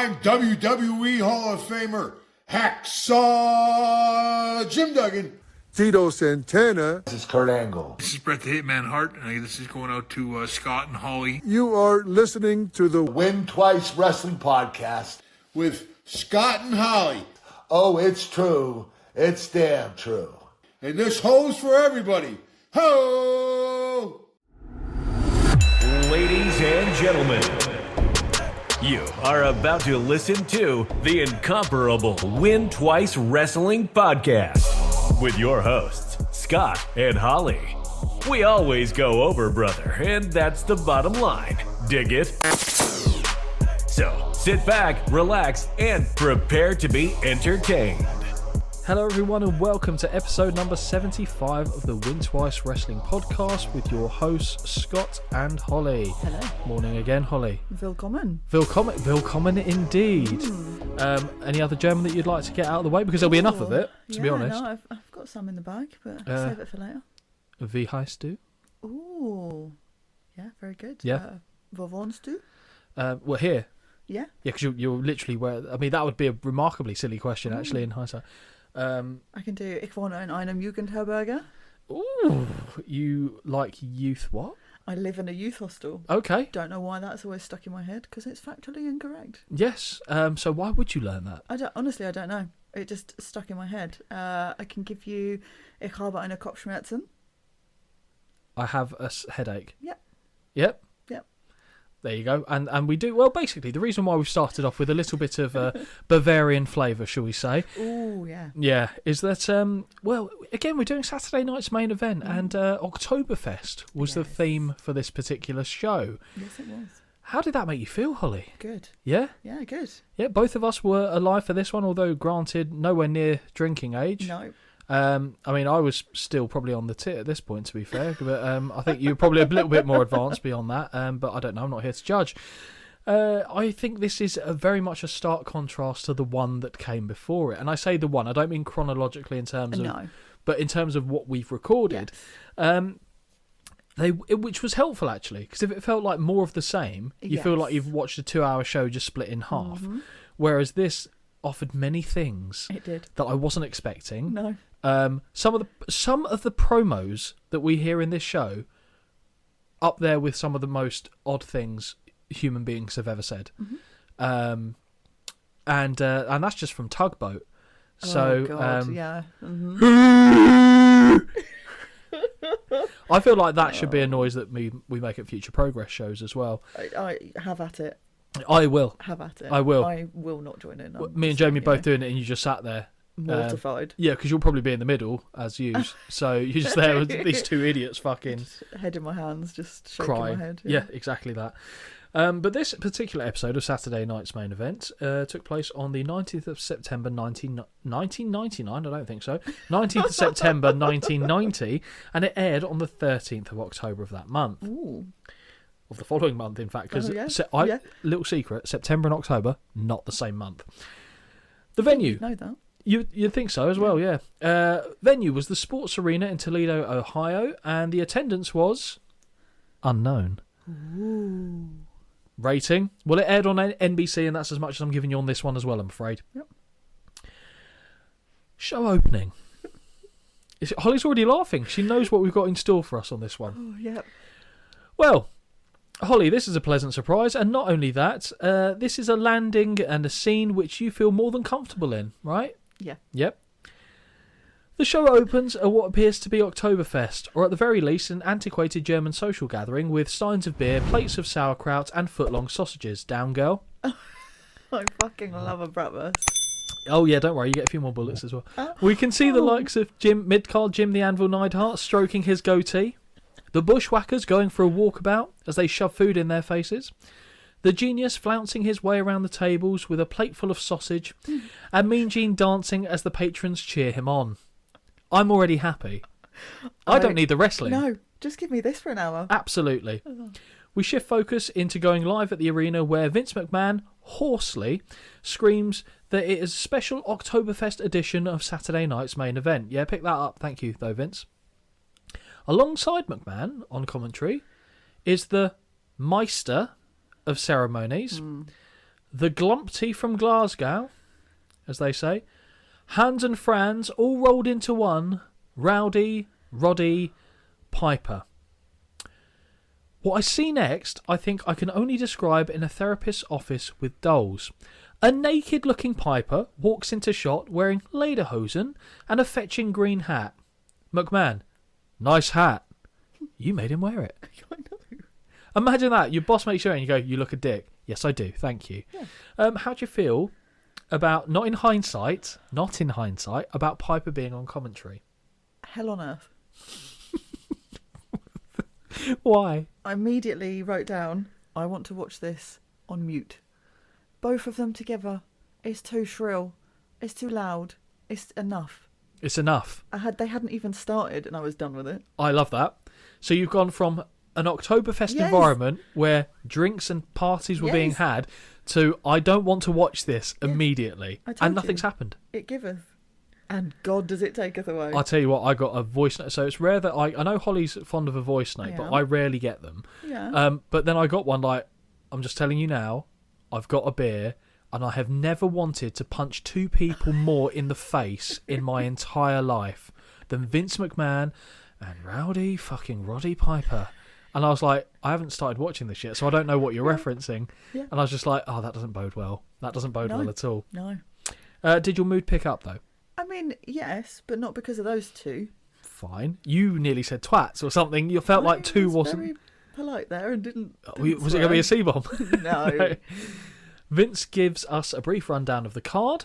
I'm WWE Hall of Famer Hacksaw Jim Duggan. Tito Santana. This is Kurt Angle. This is Bret the Hitman Hart, and this is going out to Scott and Holly. You are listening to the Win Twice Wrestling Podcast with Scott and Holly. Oh, it's true. It's damn true. And this ho's for everybody. Ho! Ladies and gentlemen, you are about to listen to the incomparable Win Twice Wrestling Podcast with your hosts, Scott and Holly. We always go over, brother, and that's the bottom line. Dig it? So, sit back, relax, and prepare to be entertained. Hello everyone and welcome to episode number 75 of the Win Twice Wrestling Podcast with your hosts Scott and Holly. Hello. Morning again, Holly. Willkommen. Willkommen indeed. Any other German that you'd like to get out of the way? Because there'll be enough of it, to be honest. No, I've got some in the bag, but save it for later. Wie heißt du? Ooh. Yeah, very good. Yeah. Wo wohnst du? Well, here. Yeah. Yeah, because you're literally where... I mean, that would be a remarkably silly question, actually, in hindsight. I can do Ich wohne in einem Jugendherberge. Ooh, you like youth what? I live in a youth hostel. Okay. Don't know why that's always stuck in my head, because it's factually incorrect. Yes. So why would you learn that? I don't know. It just stuck in my head. I can give you Ich habe eine Kopfschmerzen. I have a headache. Yep. Yep. Yep. There you go. And we do, well, basically, the reason why we've started off with a little bit of Bavarian flavour, shall we say? Ooh, yeah. Yeah, is that, well, again, we're doing Saturday night's main event, and Oktoberfest was the theme for this particular show. Yes, it was. How did that make you feel, Holly? Good. Yeah? Yeah, good. Yeah, both of us were alive for this one, although, granted, nowhere near drinking age. No. I mean, I was still probably on the tit at this point, to be fair, but I think you were probably a little bit more advanced beyond that, but I don't know, I'm not here to judge. I think this is very much a stark contrast to the one that came before it, and I say the one, I don't mean chronologically in terms of, but in terms of what we've recorded, which was helpful actually, because if it felt like more of the same, you feel like you've watched a 2-hour show just split in half, whereas this offered many things that I wasn't expecting. No. Some of the promos that we hear in this show up there with some of the most odd things human beings have ever said. And that's just from Tugboat. So yeah. I feel like that should be a noise that we make at future progress shows as well. I have at it. I will. Have at it. I will. I will not join in. Me and Jamie both doing it, and you just sat there. Mortified. Yeah, because you'll probably be in the middle, as usual. So you're just there with these two idiots fucking... Just head in my hands, just shaking crying. my head. Yeah, exactly that. But this particular episode of Saturday Night's Main Event took place on the 19th of September 1999, I don't think so, 19th of September 1990, and it aired on the 13th of October of that month. Ooh. Of the following month, in fact, because little secret, September and October, not the same month. The venue. Know that. You'd think so as well, yeah. Venue was the Sports Arena in Toledo, Ohio, and the attendance was unknown. Ooh. Rating? Well, it aired on NBC, and that's as much as I'm giving you on this one as well, I'm afraid. Yep. Show opening. Holly's already laughing. She knows what we've got in store for us on this one. Oh, yep. Well, Holly, this is a pleasant surprise, and not only that, this is a landing and a scene which you feel more than comfortable in, right? Yeah. Yep. The show opens at what appears to be Oktoberfest, or at the very least an antiquated German social gathering with steins of beer, plates of sauerkraut and foot-long sausages. Down, girl. I fucking love a bratwurst. Oh yeah, don't worry, you get a few more bullets as well. We can see the likes of Mid-Card Jim the Anvil Neidhart stroking his goatee. The bushwhackers going for a walkabout as they shove food in their faces. The genius flouncing his way around the tables with a plate full of sausage. And Mean Gene dancing as the patrons cheer him on. I'm already happy. I don't need the wrestling. No, just give me this for an hour. Absolutely. We shift focus into going live at the arena where Vince McMahon, hoarsely, screams that it is a special Oktoberfest edition of Saturday Night's Main Event. Yeah, pick that up. Thank you, though, Vince. Alongside McMahon, on commentary, is the Meister of Ceremonies, The Glumpty from Glasgow, as they say. Hans and Franz all rolled into one. Rowdy, Roddy, Piper. What I see next, I think I can only describe in a therapist's office with dolls. A naked-looking Piper walks into shot wearing lederhosen and a fetching green hat. McMahon, nice hat. You made him wear it. I know. Imagine that. Your boss makes you and you go, you look a dick. Yes, I do. Thank you. Yeah. How do you feel about, not in hindsight, about Piper being on commentary? Hell on earth. Why? I immediately wrote down, I want to watch this on mute. Both of them together. It's too shrill. It's too loud. It's enough. It's enough. They hadn't even started and I was done with it. I love that. So you've gone from an Oktoberfest Yes. environment where drinks and parties were being Yes. had to I don't want to watch this immediately. I told And nothing's you. happened. It giveth. And God does it taketh away. I'll tell you what, I got a voice note. So it's rare that I know Holly's fond of a voice note, but am. I rarely get them. Yeah. But then I got one like, I'm just telling you now, I've got a beer and I have never wanted to punch two people more in the face in my entire life than Vince McMahon and Rowdy fucking Roddy Piper. And I was like, I haven't started watching this yet, so I don't know what you're referencing. Yeah. And I was just like, oh, that doesn't bode well. That doesn't bode No. well at all. No. Did your mood pick up, though? I mean, yes, but not because of those two. Fine. You nearly said twats or something. You felt like two was wasn't... very polite there and didn't Was it going to be a C-bomb? No. Vince gives us a brief rundown of the card,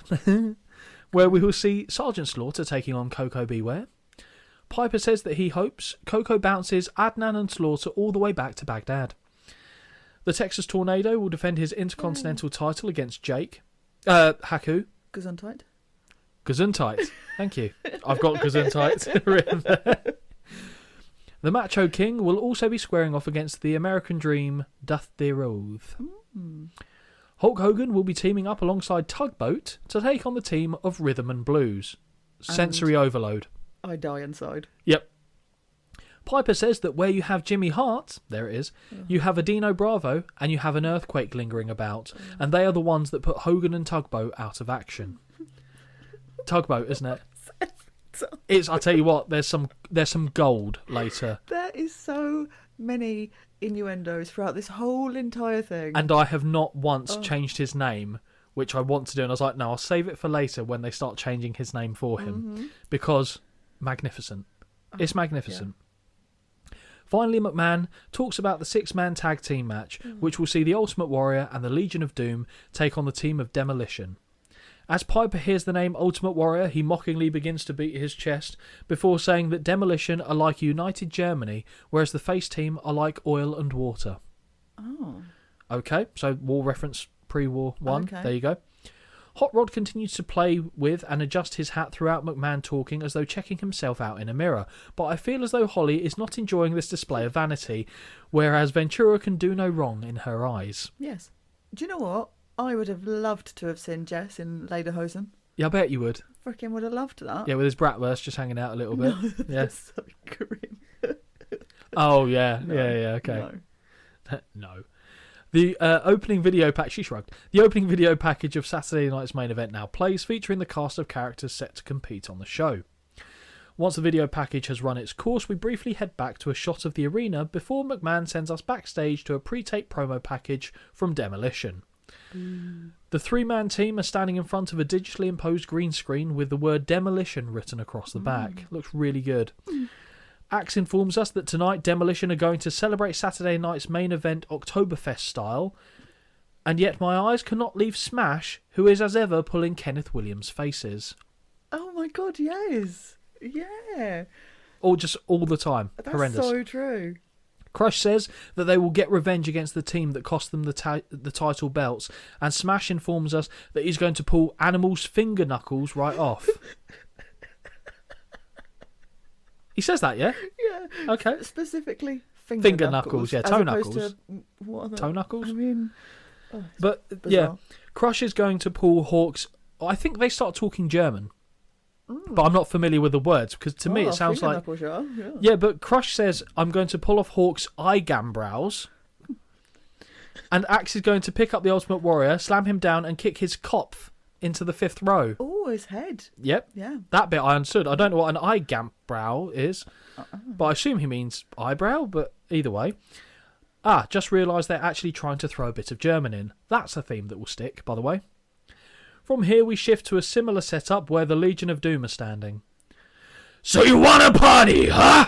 where we will see Sergeant Slaughter taking on Coco Beware. Piper says that he hopes Coco bounces Adnan and Slaughter all the way back to Baghdad. The Texas Tornado will defend his Intercontinental title against Jake. Haku. Gesundheit. Gesundheit. Thank you. I've got Gesundheit written there. The Macho King will also be squaring off against the American Dream, Doth Their Oath. Hulk Hogan will be teaming up alongside Tugboat to take on the team of Rhythm and Blues. Sensory overload. I die inside. Yep. Piper says that where you have Jimmy Hart, there it is, you have a Dino Bravo and you have an earthquake lingering about, and they are the ones that put Hogan and Tugboat out of action. Tugboat, isn't it? It's. I tell you what, there's some gold later, There is so many innuendos throughout this whole entire thing. and I have not once changed his name, which I want to do, and I was like, no, I'll save it for later when they start changing his name for him, because magnificent. It's magnificent. Finally, McMahon talks about the six-man tag team match, which will see the Ultimate Warrior and the Legion of Doom take on the team of Demolition. As Piper hears the name Ultimate Warrior, he mockingly begins to beat his chest before saying that Demolition are like United Germany, whereas the face team are like oil and water. Oh. Okay, so war reference pre-war one. Okay. There you go. Hot Rod continues to play with and adjust his hat throughout McMahon talking as though checking himself out in a mirror, but I feel as though Holly is not enjoying this display of vanity, whereas Ventura can do no wrong in her eyes. Yes. Do you know what? I would have loved to have seen Jess in Lederhosen. Yeah, I bet you would. Freaking would have loved that. Yeah, with his bratwurst just hanging out a little bit. No, Yeah. that's so grim. Oh, yeah. No, Yeah, okay. No. No. The opening video pack, she shrugged. The opening video package of Saturday night's main event now plays, featuring the cast of characters set to compete on the show. Once the video package has run its course, we briefly head back to a shot of the arena before McMahon sends us backstage to a pre-tape promo package from Demolition. The three-man team are standing in front of a digitally imposed green screen with the word Demolition written across the back. Looks really good. Axe informs us that tonight Demolition are going to celebrate Saturday night's main event Oktoberfest style, and yet my eyes cannot leave Smash, who is as ever pulling Kenneth Williams' faces. Oh my God, yes. Yeah. Or just all the time. That's Horrendous. so true. Crush says that they will get revenge against the team that cost them the title belts, and Smash informs us that he's going to pull Animal's finger knuckles right off. He says that, yeah? Yeah. Okay. Specifically Finger knuckles, yeah, as toe opposed knuckles. to, what other, Toe knuckles? I mean, But, yeah, bizarre. Crush is going to pull Hawk's... I think they start talking German, but I'm not familiar with the words, because to me it sounds finger like... knuckles, yeah. Yeah, but Crush says, I'm going to pull off Hawk's eye gambrows. And Axe is going to pick up the Ultimate Warrior, slam him down, and kick his kopf into the 5th row. Oh, his head. Yep. Yeah. That bit I understood. I don't know what an eyebrow is, but I assume he means eyebrow, but either way. Just realised they're actually trying to throw a bit of German in. That's a theme that will stick, by the way. From here, we shift to a similar setup where the Legion of Doom are standing. So you want a party, huh?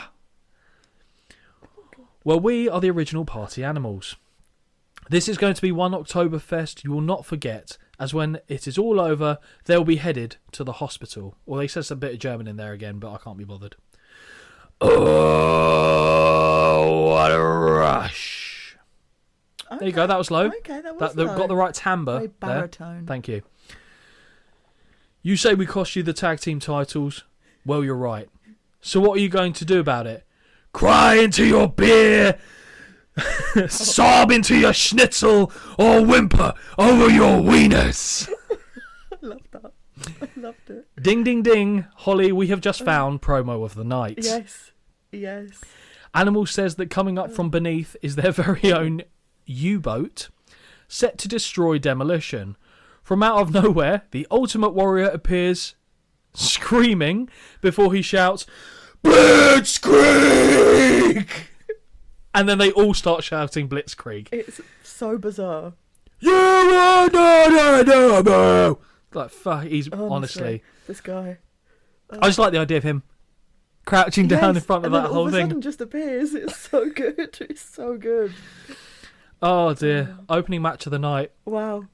Well, we are the original party animals. This is going to be one Oktoberfest you will not forget, as when it is all over, they'll be headed to the hospital. Or they says a bit of German in there again, but I can't be bothered. Oh, what a rush. Okay. There you go, that was low. Okay, that was low. Got the right timbre. Very baritone. There. Thank you. You say we cost you the tag team titles? Well, you're right. So what are you going to do about it? Cry into your beer, sob into your schnitzel, or whimper over your wieners. I love that. I loved it. Ding, ding, ding. Holly, we have just found promo of the night. Yes. Yes. Animal says that coming up from beneath is their very own U-boat set to destroy Demolition. From out of nowhere, the Ultimate Warrior appears screaming before he shouts, Blitzkrieg! And then they all start shouting Blitzkrieg. It's so bizarre. You are not a like, fuck, he's honestly. This guy. I just like the idea of him crouching down in front of and then that all whole of a thing. sudden just appears. It's so good. It's so good. Oh dear. Opening match of the night. Wow.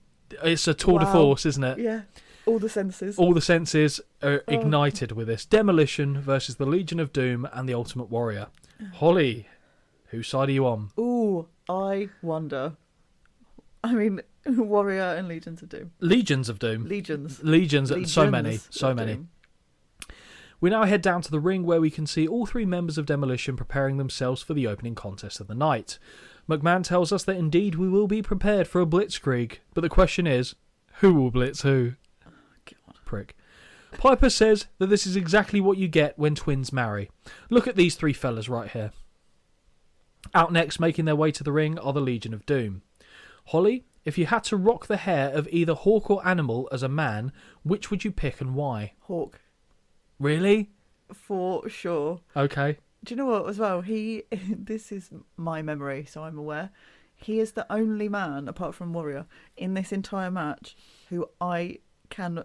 It's a tour de force, isn't it? Yeah. All the senses. All the senses are ignited with this. Demolition versus the Legion of Doom and the Ultimate Warrior. Holly, whose side are you on? Ooh, I wonder. I mean, Warrior and Legions of Doom. Legions of Doom. Legions. So many. So many. Doom. We now head down to the ring where we can see all 3 members of Demolition preparing themselves for the opening contest of the night. McMahon tells us that indeed we will be prepared for a blitzkrieg, but the question is, who will blitz who? Oh, God. Prick. Piper says that this is exactly what you get when twins marry. Look at these 3 fellas right here. Out next, making their way to the ring, are the Legion of Doom. Holly, if you had to rock the hair of either Hawk or Animal as a man, which would you pick and why? Hawk. Really? For sure. Okay. Do you know what, as well? This is my memory, so I'm aware. He is the only man, apart from Warrior, in this entire match who I can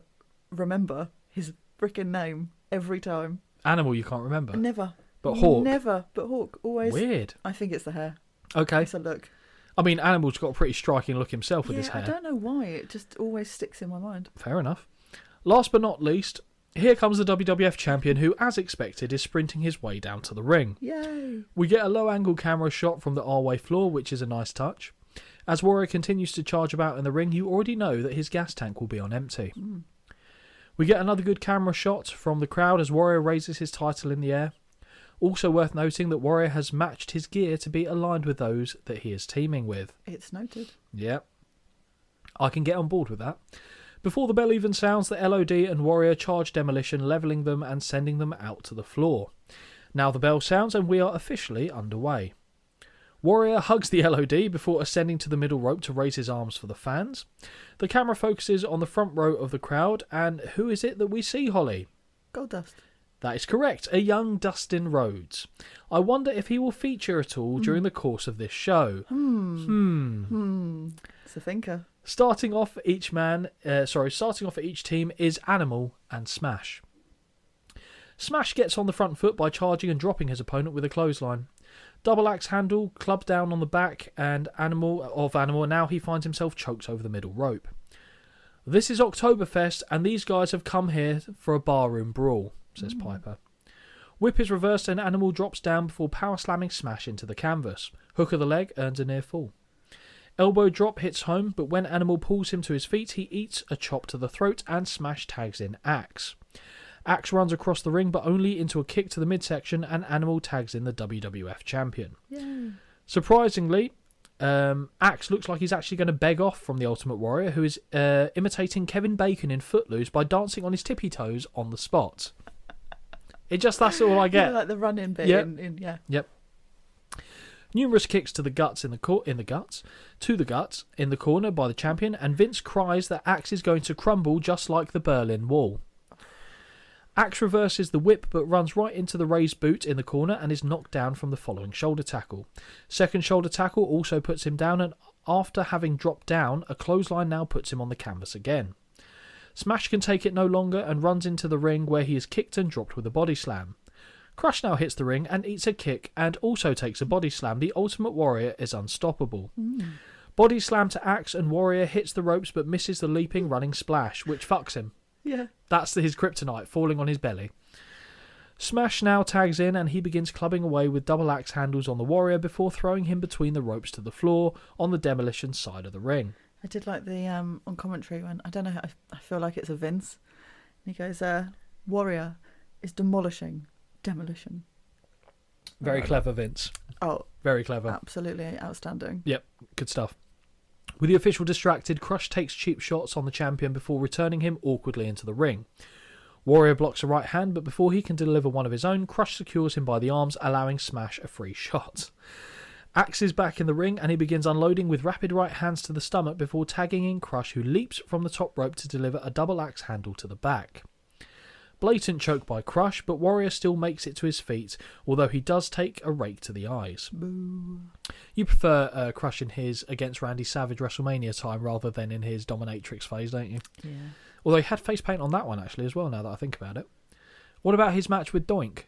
remember his freaking name every time. Animal you can't remember? Never. But Hawk? Never, but Hawk. Always. Weird. I think it's the hair. Okay. It's a look. I mean, Animal's got a pretty striking look himself with his hair. I don't know why. It just always sticks in my mind. Fair enough. Last but not least, here comes the WWF champion who, as expected, is sprinting his way down to the ring. Yay! We get a low-angle camera shot from the R-Way floor, which is a nice touch. As Warrior continues to charge about in the ring, you already know that his gas tank will be on empty. We get another good camera shot from the crowd as Warrior raises his title in the air. Also worth noting that Warrior has matched his gear to be aligned with those that he is teaming with. It's noted. Yep. I can get on board with that. Before the bell even sounds, the LOD and Warrior charge Demolition, levelling them and sending them out to the floor. Now the bell sounds and we are officially underway. Warrior hugs the LOD before ascending to the middle rope to raise his arms for the fans. The camera focuses on the front row of the crowd, and who is it that we see, Holly? Goldust. That is correct, a young Dustin Rhodes. I wonder if he will feature at all during the course of this show. It's a thinker. Starting off at each team is Animal and Smash. Smash gets on the front foot by charging and dropping his opponent with a clothesline. Double axe handle, club down on the back, and Animal, now he finds himself choked over the middle rope. This is Oktoberfest, and these guys have come here for a barroom brawl, says Piper. Whip is reversed and Animal drops down before power slamming Smash into the canvas. Hook of the leg earns a near fall. Elbow drop hits home, but when Animal pulls him to his feet, he eats a chop to the throat and Smash tags in Axe. Axe runs across the ring, but only into a kick to the midsection, and Animal tags in the WWF champion. Yay. Surprisingly, Axe looks like he's actually going to beg off from the Ultimate Warrior, who is imitating Kevin Bacon in Footloose by dancing on his tippy toes on the spot. That's all I get. Yeah, like the running bit. Yep. Yeah. Yep. Numerous kicks to the guts in the corner by the champion, and Vince cries that Axe is going to crumble just like the Berlin Wall. Axe reverses the whip but runs right into the raised boot in the corner and is knocked down from the following shoulder tackle. Second shoulder tackle also puts him down, and after having dropped down, a clothesline now puts him on the canvas again. Smash can take it no longer and runs into the ring where he is kicked and dropped with a body slam. Crush now hits the ring and eats a kick and also takes a body slam. The Ultimate Warrior is unstoppable. Body slam to Axe, and Warrior hits the ropes but misses the leaping running splash, which fucks him. Yeah. That's his kryptonite, falling on his belly. Smash now tags in and he begins clubbing away with double axe handles on the Warrior before throwing him between the ropes to the floor on the Demolition side of the ring. I did like the on commentary when, I don't know, I feel like it's a Vince. And he goes, Warrior is demolishing Demolition. Very clever, Vince. Oh, very clever. Absolutely outstanding. Yep, good stuff. With the official distracted, Crush takes cheap shots on the champion before returning him awkwardly into the ring. Warrior blocks a right hand, but before he can deliver one of his own, Crush secures him by the arms, allowing Smash a free shot. Axe is back in the ring and he begins unloading with rapid right hands to the stomach before tagging in Crush, who leaps from the top rope to deliver a double axe handle to the back. Blatant choke by Crush, but Warrior still makes it to his feet, although he does take a rake to the eyes. Boo. You prefer Crush in his against Randy Savage WrestleMania time rather than in his Dominatrix phase, don't you? Yeah. Although he had face paint on that one actually as well, now that I think about it. What about his match with Doink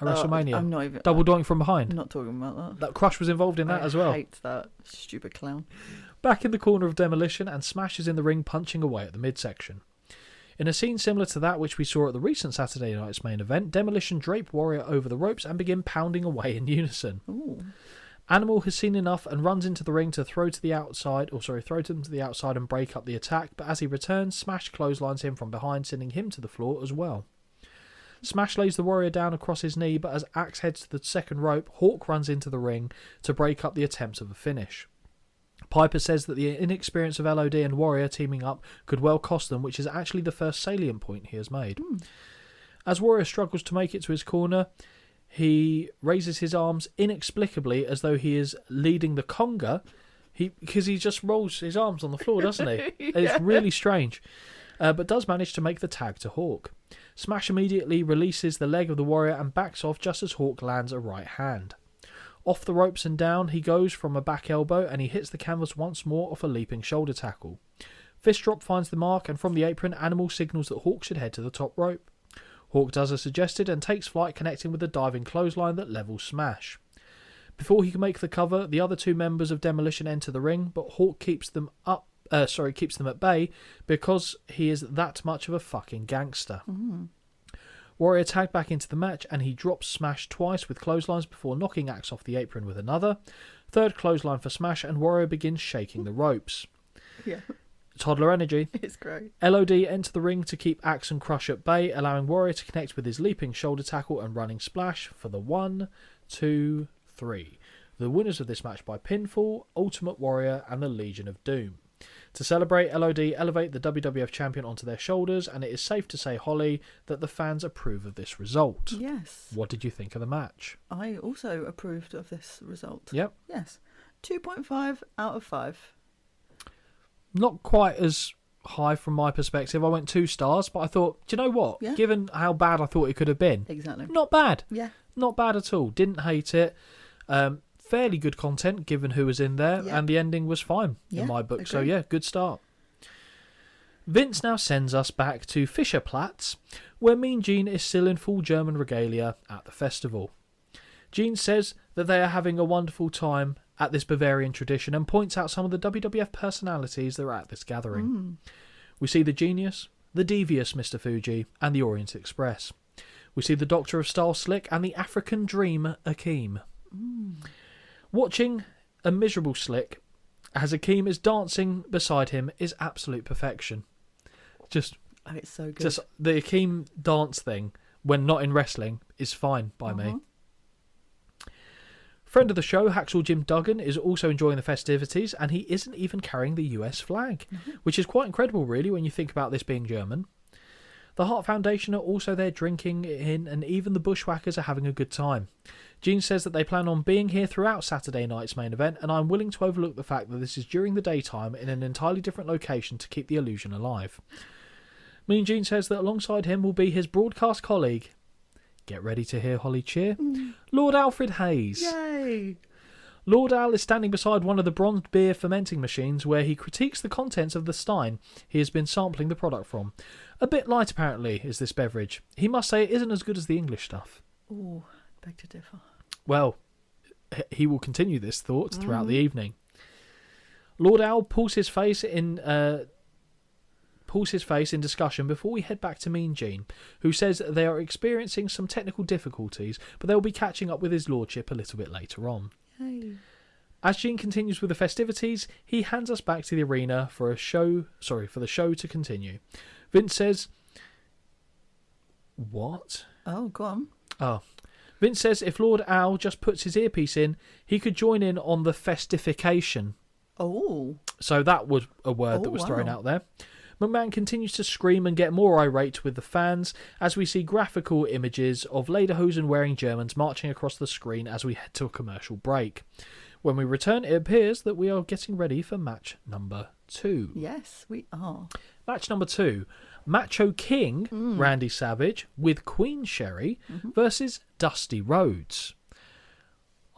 at WrestleMania? I'm not even... Double Doink from behind. I'm not talking about that. That Crush was involved in that as well. I hate that stupid clown. Back in the corner of Demolition, and Smash is in the ring punching away at the midsection. In a scene similar to that which we saw at the recent Saturday night's main event, Demolition drape Warrior over the ropes and begin pounding away in unison. Ooh. Animal has seen enough and runs into the ring to throw him to the outside and break up the attack, but as he returns, Smash clotheslines him from behind, sending him to the floor as well. Smash lays the Warrior down across his knee, but as Axe heads to the second rope, Hawk runs into the ring to break up the attempts of a finish. Piper says that the inexperience of LOD and Warrior teaming up could well cost them, which is actually the first salient point he has made. As Warrior struggles to make it to his corner, he raises his arms inexplicably as though he is leading the conga, because he just rolls his arms on the floor, doesn't he? Yeah. It's really strange, but does manage to make the tag to Hawk. Smash immediately releases the leg of the Warrior and backs off just as Hawk lands a right hand. Off the ropes and down he goes from a back elbow, and he hits the canvas once more off a leaping shoulder tackle. Fist drop finds the mark, and from the apron, Animal signals that Hawk should head to the top rope. Hawk does as suggested and takes flight, connecting with a diving clothesline that levels Smash. Before he can make the cover, the other two members of Demolition enter the ring, but Hawk keeps them at bay because he is that much of a fucking gangster. Warrior tagged back into the match and he drops Smash twice with clotheslines before knocking Axe off the apron with another. Third clothesline for Smash, and Warrior begins shaking the ropes. Yeah. Toddler energy. It's great. LOD enter the ring to keep Axe and Crush at bay, allowing Warrior to connect with his leaping shoulder tackle and running splash for the 1, 2, 3. The winners of this match by pinfall, Ultimate Warrior and the Legion of Doom. To celebrate, LOD elevate the WWF champion onto their shoulders, and it is safe to say, Holly, that the fans approve of this result. Yes. What did you think of the match? I also approved of this result. Yep. Yes. 2.5 out of 5. Not quite as high from my perspective. I went 2 stars, but I thought, do you know what? Yeah. Given how bad I thought it could have been, Exactly. not bad. Yeah. Not bad at all. Didn't hate it. Fairly good content given who was in there, Yeah. and the ending was fine in my book. So yeah, good start. Vince now sends us back to Fischerplatz, where Mean Gene is still in full German regalia at the festival. Gene says that they are having a wonderful time at this Bavarian tradition and points out some of the WWF personalities that are at this gathering. We see the genius, the devious Mr. Fuji, and the Orient Express. We see the Doctor of Style Slick and the African Dream, Akeem. Watching a miserable Slick as Akeem is dancing beside him is absolute perfection. Just It's so good. Just the Akeem dance thing, when not in wrestling, is fine by me. Friend of the show, Hacksaw Jim Duggan, is also enjoying the festivities, and he isn't even carrying the US flag, which is quite incredible, really, when you think about this being German. The Hart Foundation are also there drinking in, and even the Bushwhackers are having a good time. Gene says that they plan on being here throughout Saturday night's main event, and I'm willing to overlook the fact that this is during the daytime in an entirely different location to keep the illusion alive. Mean Gene says that alongside him will be his broadcast colleague. Get ready to hear Holly cheer. Lord Alfred Hayes. Yay! Lord Al is standing beside one of the bronzed beer fermenting machines where he critiques the contents of the stein he has been sampling the product from. A bit light, apparently, is this beverage. He must say it isn't as good as the English stuff. Ooh, beg to differ. Well, he will continue this thought throughout the evening. Lord Al pulls his face in discussion before we head back to Mean Gene, who says they are experiencing some technical difficulties, but they'll be catching up with his lordship a little bit later on. Yay. As Gene continues with the festivities, he hands us back to the arena for the show to continue. Vince says, "What?" Oh, go on. Oh. Vince says if Lord Al just puts his earpiece in, he could join in on the festification. Oh. So that was a word that was thrown out there. McMahon continues to scream and get more irate with the fans as we see graphical images of lederhosen wearing Germans marching across the screen as we head to a commercial break. When we return, it appears that we are getting ready for match number 2. Yes, we are. Match number 2. Macho King, Randy Savage, with Queen Sherry versus Dusty Rhodes.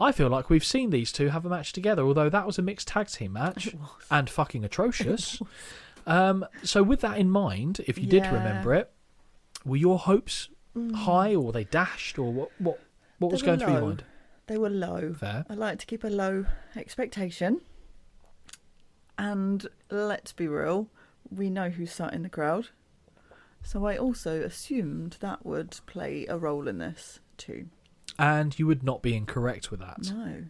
I feel like we've seen these two have a match together, although that was a mixed tag team match and fucking atrocious. So with that in mind, if you did remember it, were your hopes high, or were they dashed, or what was going through your mind? They were low. Fair. I like to keep a low expectation. And let's be real, we know who's sat in the crowd. So I also assumed that would play a role in this too. And you would not be incorrect with that. No.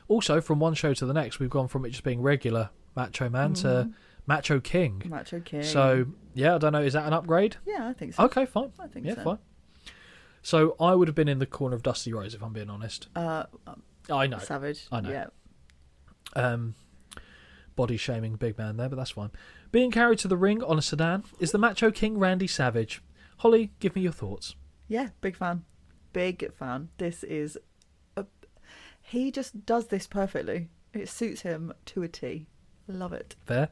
Also, from one show to the next, we've gone from it just being regular Macho Man to Macho King. Macho King. So, yeah, I don't know, is that an upgrade? Yeah, I think so. Okay, fine. I think yeah, so. fine. So I would have been in the corner of Dusty Rhodes, if I'm being honest. I know. Savage. I know. Yeah. Body shaming big man there, but that's fine. Being carried to the ring on a sedan is the Macho King Randy Savage. Holly, give me your thoughts. Yeah, big fan. Big fan. This is... He just does this perfectly. It suits him to a T. Love it. Fair.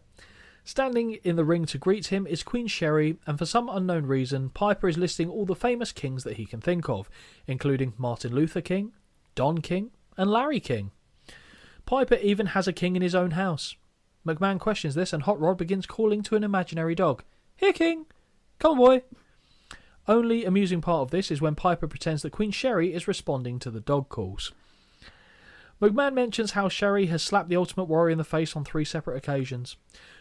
Standing in the ring to greet him is Queen Sherry, and for some unknown reason, Piper is listing all the famous kings that he can think of, including Martin Luther King, Don King, and Larry King. Piper even has a king in his own house. McMahon questions this, and Hot Rod begins calling to an imaginary dog. Here, King! Come on, boy! Only amusing part of this is when Piper pretends that Queen Sherry is responding to the dog calls. McMahon mentions how Sherry has slapped the Ultimate Warrior in the face on 3 separate occasions.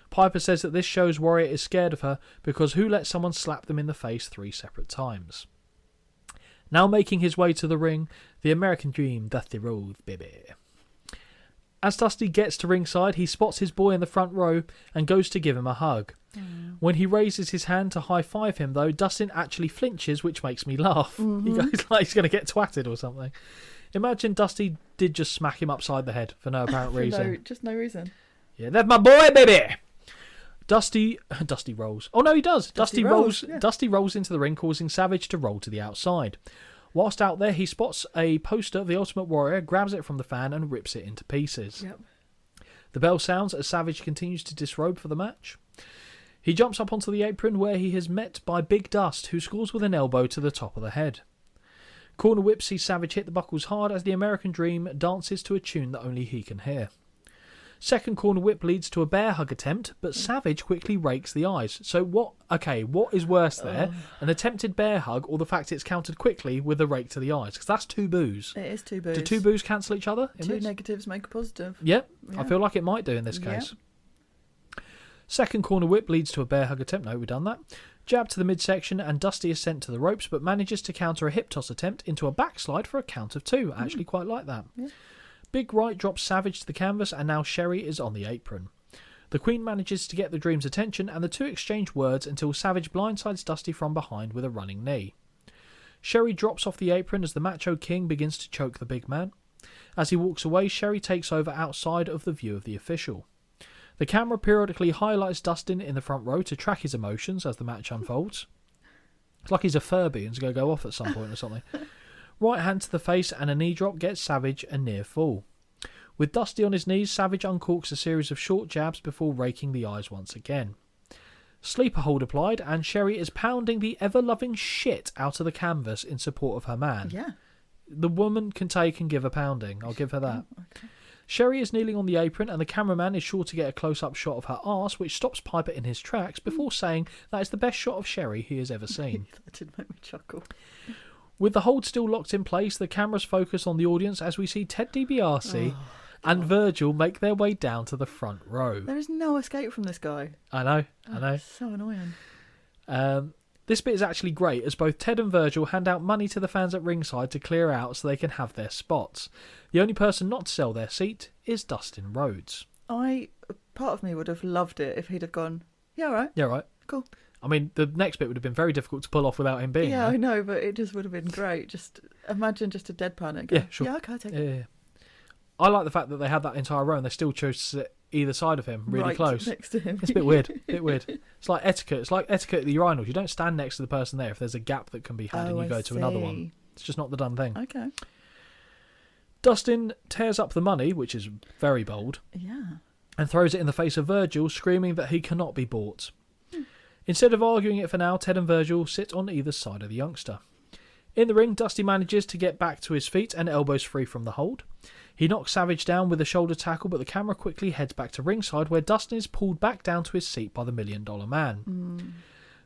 Piper says that this shows Warrior is scared of her because who lets someone slap them in the face 3 separate times? Now making his way to the ring, the American Dream, Dusty Rhodes, baby. As Dusty gets to ringside, he spots his boy in the front row and goes to give him a hug. When he raises his hand to high-five him, though, Dustin actually flinches, which makes me laugh. He goes like he's going to get twatted or something. Imagine Dusty did just smack him upside the head for no apparent reason. Just no reason. Yeah, that's my boy, baby! Dusty rolls. Oh, no, he does. Dusty rolls. Yeah. Dusty rolls into the ring, causing Savage to roll to the outside. Whilst out there, he spots a poster of the Ultimate Warrior, grabs it from the fan, and rips it into pieces. Yep. The bell sounds as Savage continues to disrobe for the match. He jumps up onto the apron where he is met by Big Dust, who scores with an elbow to the top of the head. Corner whip sees Savage hit the buckles hard as the American Dream dances to a tune that only he can hear. Second corner whip leads to a bear hug attempt, but Savage quickly rakes the eyes. So what is worse there? An attempted bear hug or the fact it's countered quickly with a rake to the eyes? Because that's 2 boos. It is 2 boos. Do 2 boos cancel each other? in 2 this? negatives make a positive. Yep, Yeah. I feel like it might do in this case. Second corner whip leads to a bear hug attempt. No, we've done that. Jab to the midsection and Dusty is sent to the ropes, but manages to counter a hip toss attempt into a backslide for a count of 2. I actually quite like that. Yeah. Big right drops Savage to the canvas, and now Sherry is on the apron. The Queen manages to get the Dream's attention, and the two exchange words until Savage blindsides Dusty from behind with a running knee. Sherry drops off the apron as the Macho King begins to choke the big man. As he walks away, Sherry takes over outside of the view of the official. The camera periodically highlights Dustin in the front row to track his emotions as the match unfolds. It's like he's a Furby and he's going to go off at some point or something. Right hand to the face and a knee drop gets Savage a near fall. With Dusty on his knees, Savage uncorks a series of short jabs before raking the eyes once again. Sleeper hold applied, and Sherry is pounding the ever-loving shit out of the canvas in support of her man. Yeah. The woman can take and give a pounding. I'll give her that. Oh, okay. Sherry is kneeling on the apron, and the cameraman is sure to get a close-up shot of her arse, which stops Piper in his tracks before saying that is the best shot of Sherry he has ever seen. That did make me chuckle. With the hold still locked in place, the cameras focus on the audience as we see Ted DiBiase and Virgil make their way down to the front row. There is no escape from this guy. I know. So annoying. This bit is actually great as both Ted and Virgil hand out money to the fans at ringside to clear out so they can have their spots. The only person not to sell their seat is Dustin Rhodes. Part of me would have loved it if he'd have gone, yeah, all right. Yeah, right. Cool. I mean, the next bit would have been very difficult to pull off without him being Yeah, there. I know, but it just would have been great. Just imagine just a deadpan it. Yeah, sure. Yeah, okay, I'll take Yeah, it. yeah. I like the fact that they had that entire row and they still chose to sit either side of him, really Right close. next to him. It's a bit weird. It's like etiquette. It's like etiquette at the urinals. You don't stand next to the person there if there's a gap that can be had and you go to another one. It's just not the done thing. Okay. Dustin tears up the money, which is very bold, Yeah. and throws it in the face of Virgil, screaming that he cannot be bought. Instead of arguing it for now, Ted and Virgil sit on either side of the youngster. In the ring, Dusty manages to get back to his feet and elbows free from the hold. He knocks Savage down with a shoulder tackle, but the camera quickly heads back to ringside where Dustin is pulled back down to his seat by the $1 Million Man.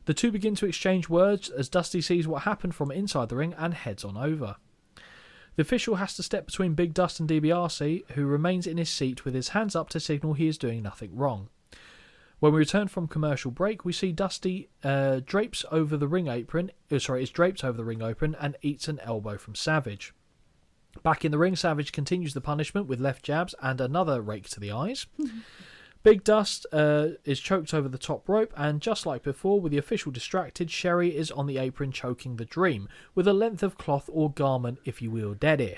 The two begin to exchange words as Dusty sees what happened from inside the ring and heads on over. The official has to step between Big Dust and DiBiase, who remains in his seat with his hands up to signal he is doing nothing wrong. When we return from commercial break, we see Dusty drapes over the ring apron and eats an elbow from Savage. Back in the ring, Savage continues the punishment with left jabs and another rake to the eyes. Big Dust is choked over the top rope, and just like before, with the official distracted, Sherry is on the apron choking the Dream with a length of cloth or garment, if you will, daddy.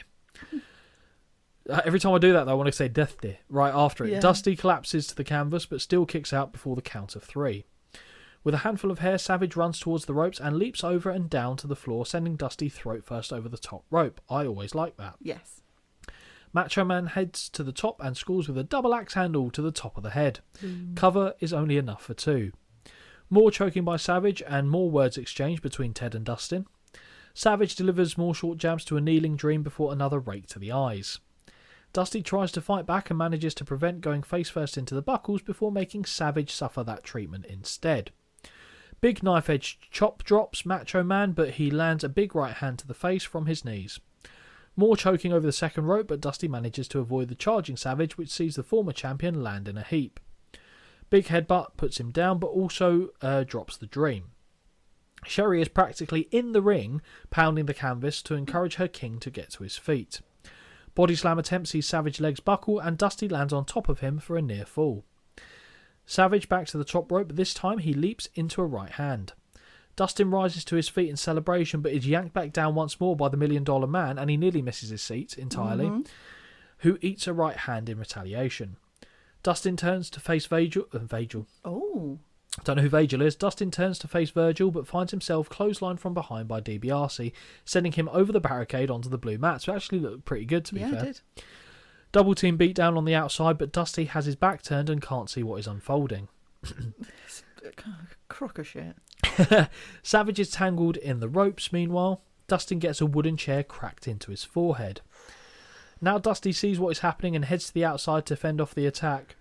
Every time I do that, though, I want to say Dusty right after it. Yeah. Dusty collapses to the canvas, but still kicks out before the count of 3. With a handful of hair, Savage runs towards the ropes and leaps over and down to the floor, sending Dusty throat first over the top rope. I always like that. Yes. Macho Man heads to the top and scores with a double axe handle to the top of the head. Cover is only enough for 2. More choking by Savage and more words exchanged between Ted and Dustin. Savage delivers more short jabs to a kneeling Dream before another rake to the eyes. Dusty tries to fight back and manages to prevent going face first into the buckles before making Savage suffer that treatment instead. Big knife edge chop drops Macho Man, but he lands a big right hand to the face from his knees. More choking over the second rope, but Dusty manages to avoid the charging Savage, which sees the former champion land in a heap. Big headbutt puts him down, but also drops the Dream. Sherry is practically in the ring, pounding the canvas to encourage her king to get to his feet. Body slam attempt sees Savage legs buckle, and Dusty lands on top of him for a near fall. Savage back to the top rope, but this time he leaps into a right hand. Dustin rises to his feet in celebration, but is yanked back down once more by the $1 Million Man, and he nearly misses his seat entirely, who eats a right hand in retaliation. Dustin turns to face Virgil. Oh. I don't know who Virgil is. Dustin turns to face Virgil, but finds himself clotheslined from behind by DiBiase, sending him over the barricade onto the blue mat. So it actually looked pretty good, to be fair. Yeah, it did. Double team beat down on the outside, but Dusty has his back turned and can't see what is unfolding. Crock of shit. Savage is tangled in the ropes. Meanwhile, Dustin gets a wooden chair cracked into his forehead. Now Dusty sees what is happening and heads to the outside to fend off the attack.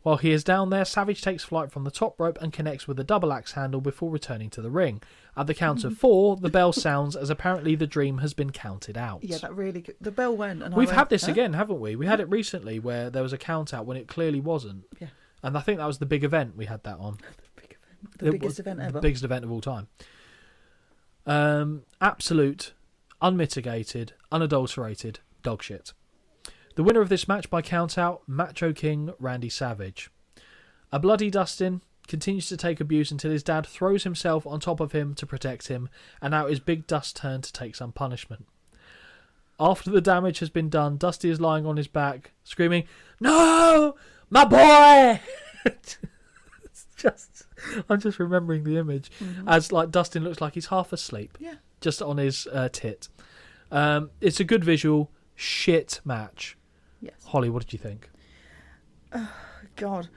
While he is down there, Savage takes flight from the top rope and connects with a double axe handle before returning to the ring. At the count of 4, the bell sounds as apparently the Dream has been counted out. Yeah, that really... The bell went and We've I had went, this huh? again, haven't we? We had it recently where there was a count out when it clearly wasn't. Yeah. And I think that was the big event we had that on. The biggest event ever. The biggest event of all time. Absolute, unmitigated, unadulterated dog shit. The winner of this match by count out, Macho King Randy Savage. A bloody Dustin continues to take abuse until his dad throws himself on top of him to protect him, and now it is Big Dust's turn to take some punishment. After the damage has been done, Dusty is lying on his back, screaming, "No! My boy!" I'm just remembering the image as like Dustin looks like he's half asleep. Yeah. Just on his tit. It's a good visual. Shit match. Yes. Holly, what did you think? God,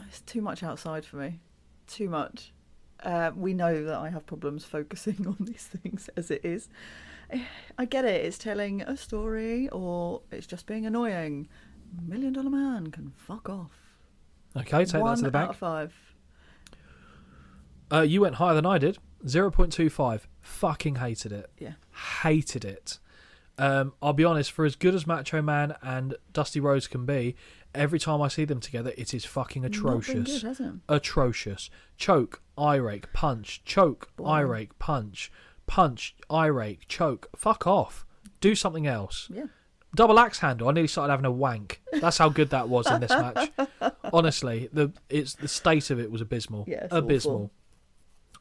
it's too much outside for me. Too much. We know that I have problems focusing on these things as it is. I get it. It's telling a story, or it's just being annoying. $1 Million Man can fuck off. Okay, take that to the 1 bank. out of 5. You went higher than I did. 0.25. Fucking hated it. Yeah. Hated it. I'll be honest, for as good as Macho Man and Dusty Rhodes can be, every time I see them together, it is fucking atrocious. Not been good, has it? Atrocious. Choke, eye rake, punch. Choke, eye rake, punch. Punch, eye rake, choke. Fuck off. Do something else. Yeah. Double axe handle. I nearly started having a wank. That's how good that was in this match. Honestly, the state of it was abysmal. Yeah, it's abysmal. awful.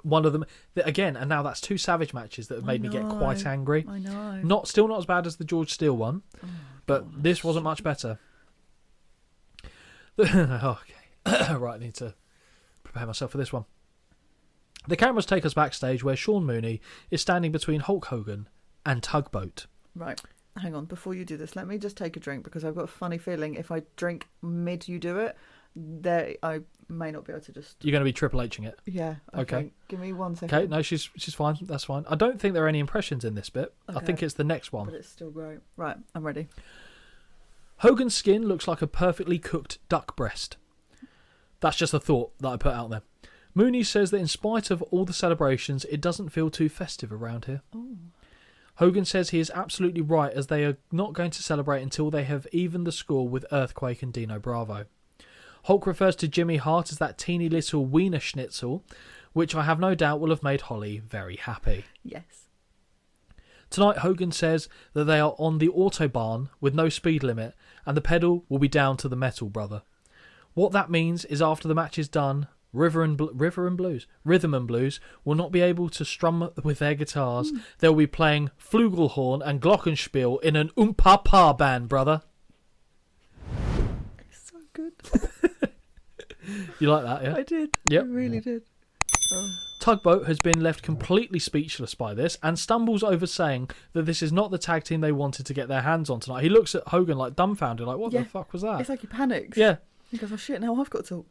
One of them again, and now that's 2 Savage matches that have made me get quite angry. I know. Still not as bad as the George Steele one, but this wasn't much better. Okay, right, I need to prepare myself for this one. The cameras take us backstage where Sean Mooney is standing between Hulk Hogan and Tugboat. Right. Hang on, before you do this, let me just take a drink because I've got a funny feeling if I drink mid you do it, I may not be able to just... You're going to be Triple H'ing it? Yeah. Okay. Give me 1 second. Okay, no, she's fine. That's fine. I don't think there are any impressions in this bit. I think it's the next one. But it's still great. Right, I'm ready. Hogan's skin looks like a perfectly cooked duck breast. That's just a thought that I put out there. Mooney says that in spite of all the celebrations, it doesn't feel too festive around here. Oh. Hogan says he is absolutely right, as they are not going to celebrate until they have evened the score with Earthquake and Dino Bravo. Hulk refers to Jimmy Hart as that teeny little Wiener Schnitzel, which I have no doubt will have made Holly very happy. Yes. Tonight, Hogan says that they are on the Autobahn with no speed limit, and the pedal will be down to the metal, brother. What that means is after the match is done, Rhythm and Blues will not be able to strum with their guitars. They'll be playing Flugelhorn and Glockenspiel in an Oompa-Pa band, brother. It's so good. You like that, yeah? I did. Yep. I really did. Oh. Tugboat has been left completely speechless by this and stumbles over saying that this is not the tag team they wanted to get their hands on tonight. He looks at Hogan like dumbfounded, like, what the fuck was that? It's like he panics. Yeah. He goes, oh shit, now I've got to...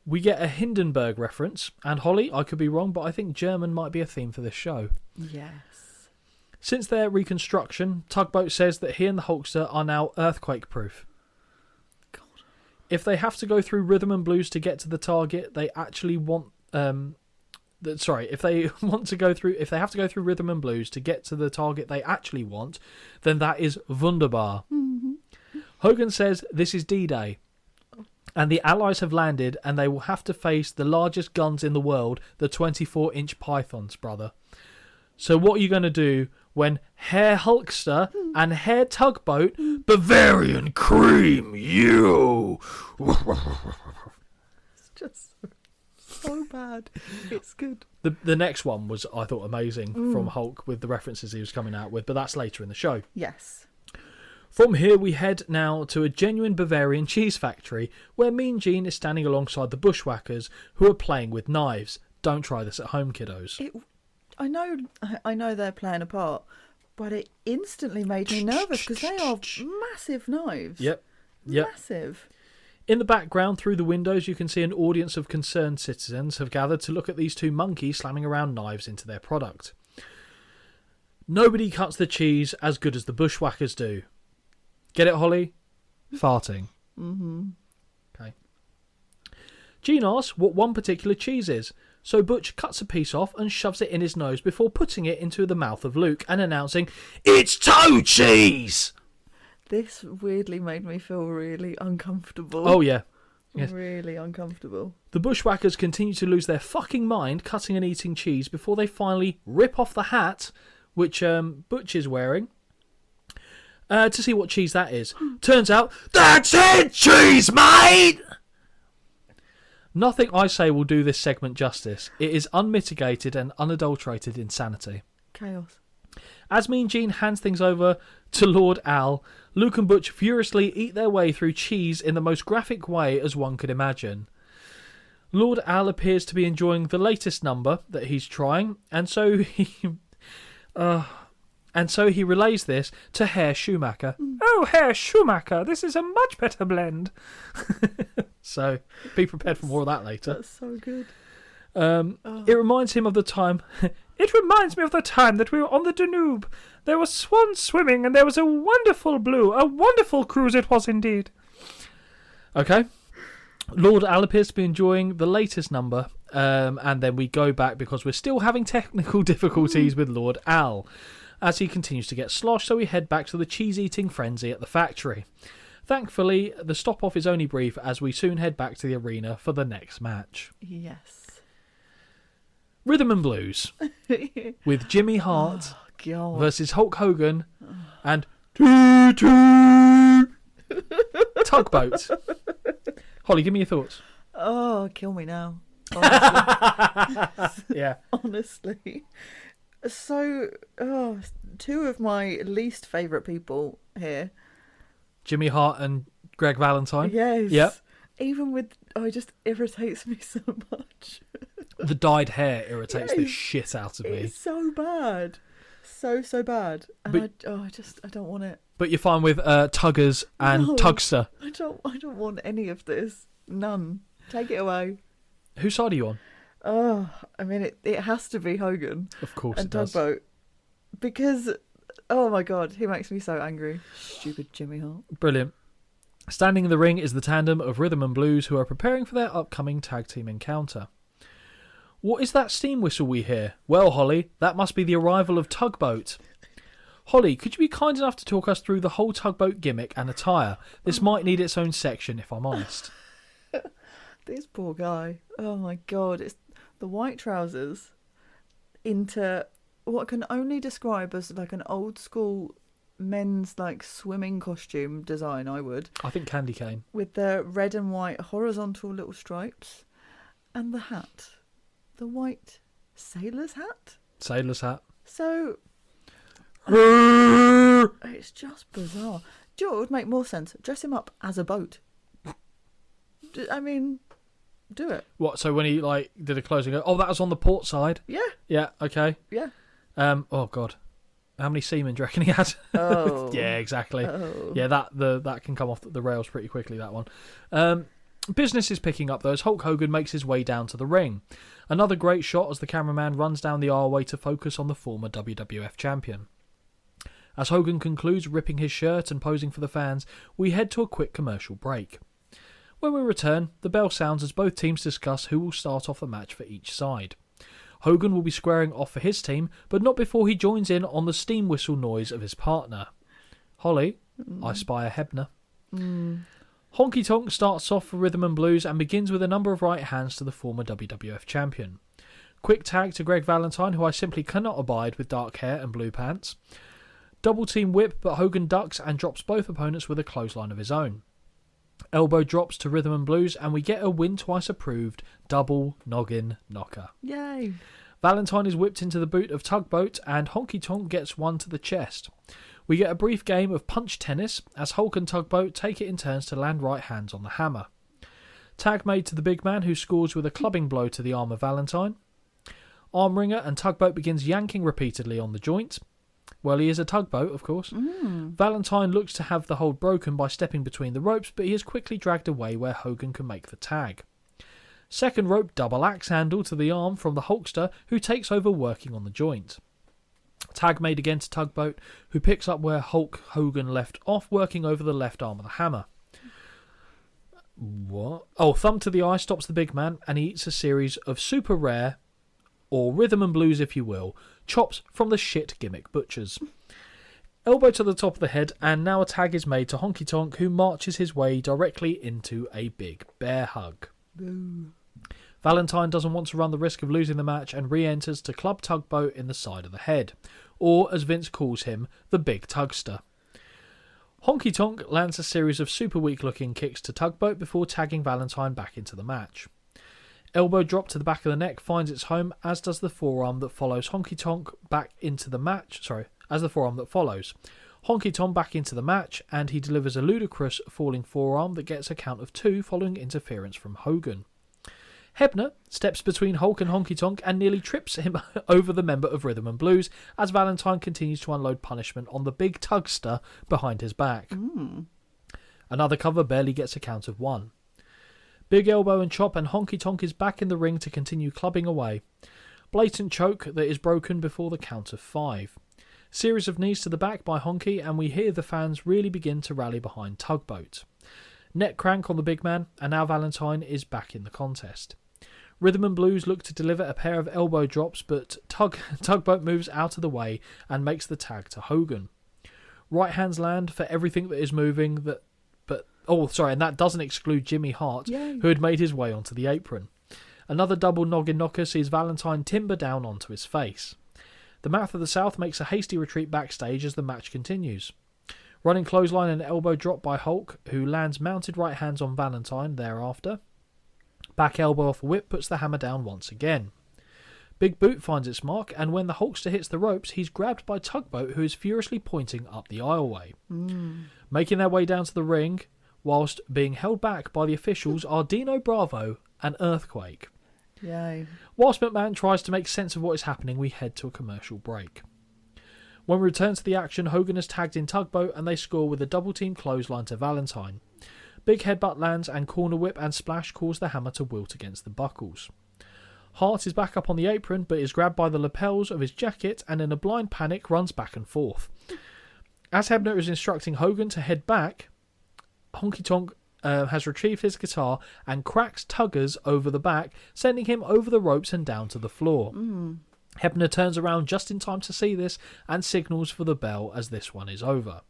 We get a Hindenburg reference, and Holly, I could be wrong, but I think German might be a theme for this show. Yes. Since their reconstruction, Tugboat says that he and the Hulkster are now earthquake-proof. God. If they have to go through rhythm and blues to get to the target, they actually want... if they have to go through rhythm and blues to get to the target they actually want, then that is wunderbar. Mm-hmm. Hogan says this is D-Day. And the Allies have landed, and they will have to face the largest guns in the world, the 24-inch Pythons, brother. So what are you going to do when Herr Hulkster and Herr Tugboat, Bavarian cream you? It's just so bad. It's good. The next one was, I thought, amazing from Hulk with the references he was coming out with, but that's later in the show. Yes. From here, we head now to a genuine Bavarian cheese factory where Mean Gene is standing alongside the Bushwhackers who are playing with knives. Don't try this at home, kiddos. I know they're playing a part, but it instantly made me nervous because they are massive knives. Yep. Massive. In the background, through the windows, you can see an audience of concerned citizens have gathered to look at these two monkeys slamming around knives into their product. Nobody cuts the cheese as good as the Bushwhackers do. Get it, Holly? Farting. Mm-hmm. Okay. Gene asks what one particular cheese is, so Butch cuts a piece off and shoves it in his nose before putting it into the mouth of Luke and announcing, "It's toe cheese!" This weirdly made me feel really uncomfortable. Oh, yeah. Yes. Really uncomfortable. The Bushwhackers continue to lose their fucking mind cutting and eating cheese before they finally rip off the hat, which Butch is wearing, to see what cheese that is. Turns out, that's head cheese, mate! Nothing I say will do this segment justice. It is unmitigated and unadulterated insanity. Chaos. As Mean Gene hands things over to Lord Al, Luke and Butch furiously eat their way through cheese in the most graphic way as one could imagine. Lord Al appears to be enjoying the latest number that he's trying, and so he relays this to Herr Schumacher. Oh, Herr Schumacher, this is a much better blend. So be prepared for more of that later. That's so good. It reminds him of the time. It reminds me of the time that we were on the Danube. There were swans swimming, and there was a wonderful blue. A wonderful cruise it was indeed. Okay. Lord Al appears to be enjoying the latest number, and then we go back because we're still having technical difficulties with Lord Al as he continues to get sloshed, so we head back to the cheese-eating frenzy at the factory. Thankfully, the stop-off is only brief as we soon head back to the arena for the next match. Yes. Rhythm and Blues with Jimmy Hart versus Hulk Hogan and Tugboat. Holly, give me your thoughts. Oh, kill me now. Honestly. Yeah. Honestly. So, two of my least favourite people here. Jimmy Hart and Greg Valentine. Yes. Yep. Even with, it just irritates me so much. The dyed hair irritates the shit out of me. It's so bad. So bad. And I don't want it. But you're fine with Tuggers and Tugster. I don't want any of this. None. Take it away. Whose side are you on? Oh, I mean, it has to be Hogan. Of course and it does. Tugboat. Because, oh my God, he makes me so angry. Stupid Jimmy Hart. Brilliant. Standing in the ring is the tandem of Rhythm and Blues who are preparing for their upcoming tag team encounter. What is that steam whistle we hear? Well, Holly, that must be the arrival of Tugboat. Holly, could you be kind enough to talk us through the whole Tugboat gimmick and attire? This might need its own section, if I'm honest. This poor guy. Oh my God. It's the white trousers into what can only describe as like an old school men's like swimming costume design, I think Candy Cane. with the red and white horizontal little stripes and the hat, the white sailor's hat. So it's just bizarre. Do you know what would make more sense? Dress him up as a boat. I mean, do it. What, so when he like did a closing, that was on the port side? Yeah, Okay. yeah. Oh God, how many seamen do you reckon he had? Oh. Yeah, exactly. Oh. Yeah, that can come off the rails pretty quickly, that one. Business is picking up though as Hulk Hogan makes his way down to the ring. Another great shot as the cameraman runs down the aisleway to focus on the former WWF champion. As Hogan concludes ripping his shirt and posing for the fans, we head to a quick commercial break. When we return, the bell sounds as both teams discuss who will start off the match for each side. Hogan will be squaring off for his team, but not before he joins in on the steam whistle noise of his partner. Holly, I spy a Hebner. Honky Tonk starts off for Rhythm and Blues and begins with a number of right hands to the former WWF champion. Quick tag to Greg Valentine, who I simply cannot abide with dark hair and blue pants. Double team whip, but Hogan ducks and drops both opponents with a clothesline of his own. Elbow drops to Rhythm and Blues, and we get a win twice approved double noggin knocker. Yay. Valentine is whipped into the boot of Tugboat, and Honky Tonk gets one to the chest. We get a brief game of punch tennis as Hulk and Tugboat take it in turns to land right hands on the hammer. Tag made to the big man, who scores with a clubbing blow to the arm of Valentine. Arm wringer, and Tugboat begins yanking repeatedly on the joint. Well, he is a tugboat, of course. Valentine looks to have the hold broken by stepping between the ropes, but he is quickly dragged away where Hogan can make the tag. Second rope double axe handle to the arm from the Hulkster, who takes over working on the joint. Tag made again to Tugboat, who picks up where Hulk Hogan left off, working over the left arm of the hammer. What? Oh, thumb to the eye stops the big man, and he eats a series of super rare, or Rhythm and Blues if you will, chops from the shit gimmick butchers. Elbow to the top of the head, and now a tag is made to Honky Tonk, who marches his way directly into a big bear hug. Boo. Valentine doesn't want to run the risk of losing the match and re-enters to club Tugboat in the side of the head, or as Vince calls him, the Big Tugster. Honky Tonk lands a series of super weak looking kicks to Tugboat before tagging Valentine back into the match. Elbow drop to the back of the neck finds its home, as does the forearm that follows Honky Tonk back into the match. Honky Tonk back into the match, and he delivers a ludicrous falling forearm that gets a count of 2 following interference from Hogan. Hebner steps between Hulk and Honky Tonk and nearly trips him over the member of Rhythm and Blues as Valentine continues to unload punishment on the big tugster behind his back. Another cover barely gets a count of 1. Big elbow and chop, and Honky Tonk is back in the ring to continue clubbing away. Blatant choke that is broken before the count of 5. Series of knees to the back by Honky, and we hear the fans really begin to rally behind Tugboat. Neck crank on the big man, and now Valentine is back in the contest. Rhythm and Blues look to deliver a pair of elbow drops, but Tugboat moves out of the way and makes the tag to Hogan. Right hands land for everything that is moving, and that doesn't exclude Jimmy Hart, Yay. who had made his way onto the apron. Another double noggin knocker sees Valentine timber down onto his face. The Mouth of the South makes a hasty retreat backstage as the match continues. Running clothesline and elbow drop by Hulk, who lands mounted right hands on Valentine thereafter. Back elbow off a whip puts the hammer down once again. Big boot finds its mark, and when the Hulkster hits the ropes, he's grabbed by Tugboat, who is furiously pointing up the aisleway. Making their way down to the ring, whilst being held back by the officials, are Dino Bravo and Earthquake. Yay. Whilst McMahon tries to make sense of what is happening, we head to a commercial break. When we return to the action, Hogan has tagged in Tugboat, and they score with a double-team clothesline to Valentine. Big headbutt lands, and corner whip and splash cause the hammer to wilt against the buckles. Hart is back up on the apron, but is grabbed by the lapels of his jacket and in a blind panic runs back and forth. As Hebner is instructing Hogan to head back, Honky Tonk has retrieved his guitar and cracks Tuggers over the back, sending him over the ropes and down to the floor. Hebner turns around just in time to see this and signals for the bell as this one is over.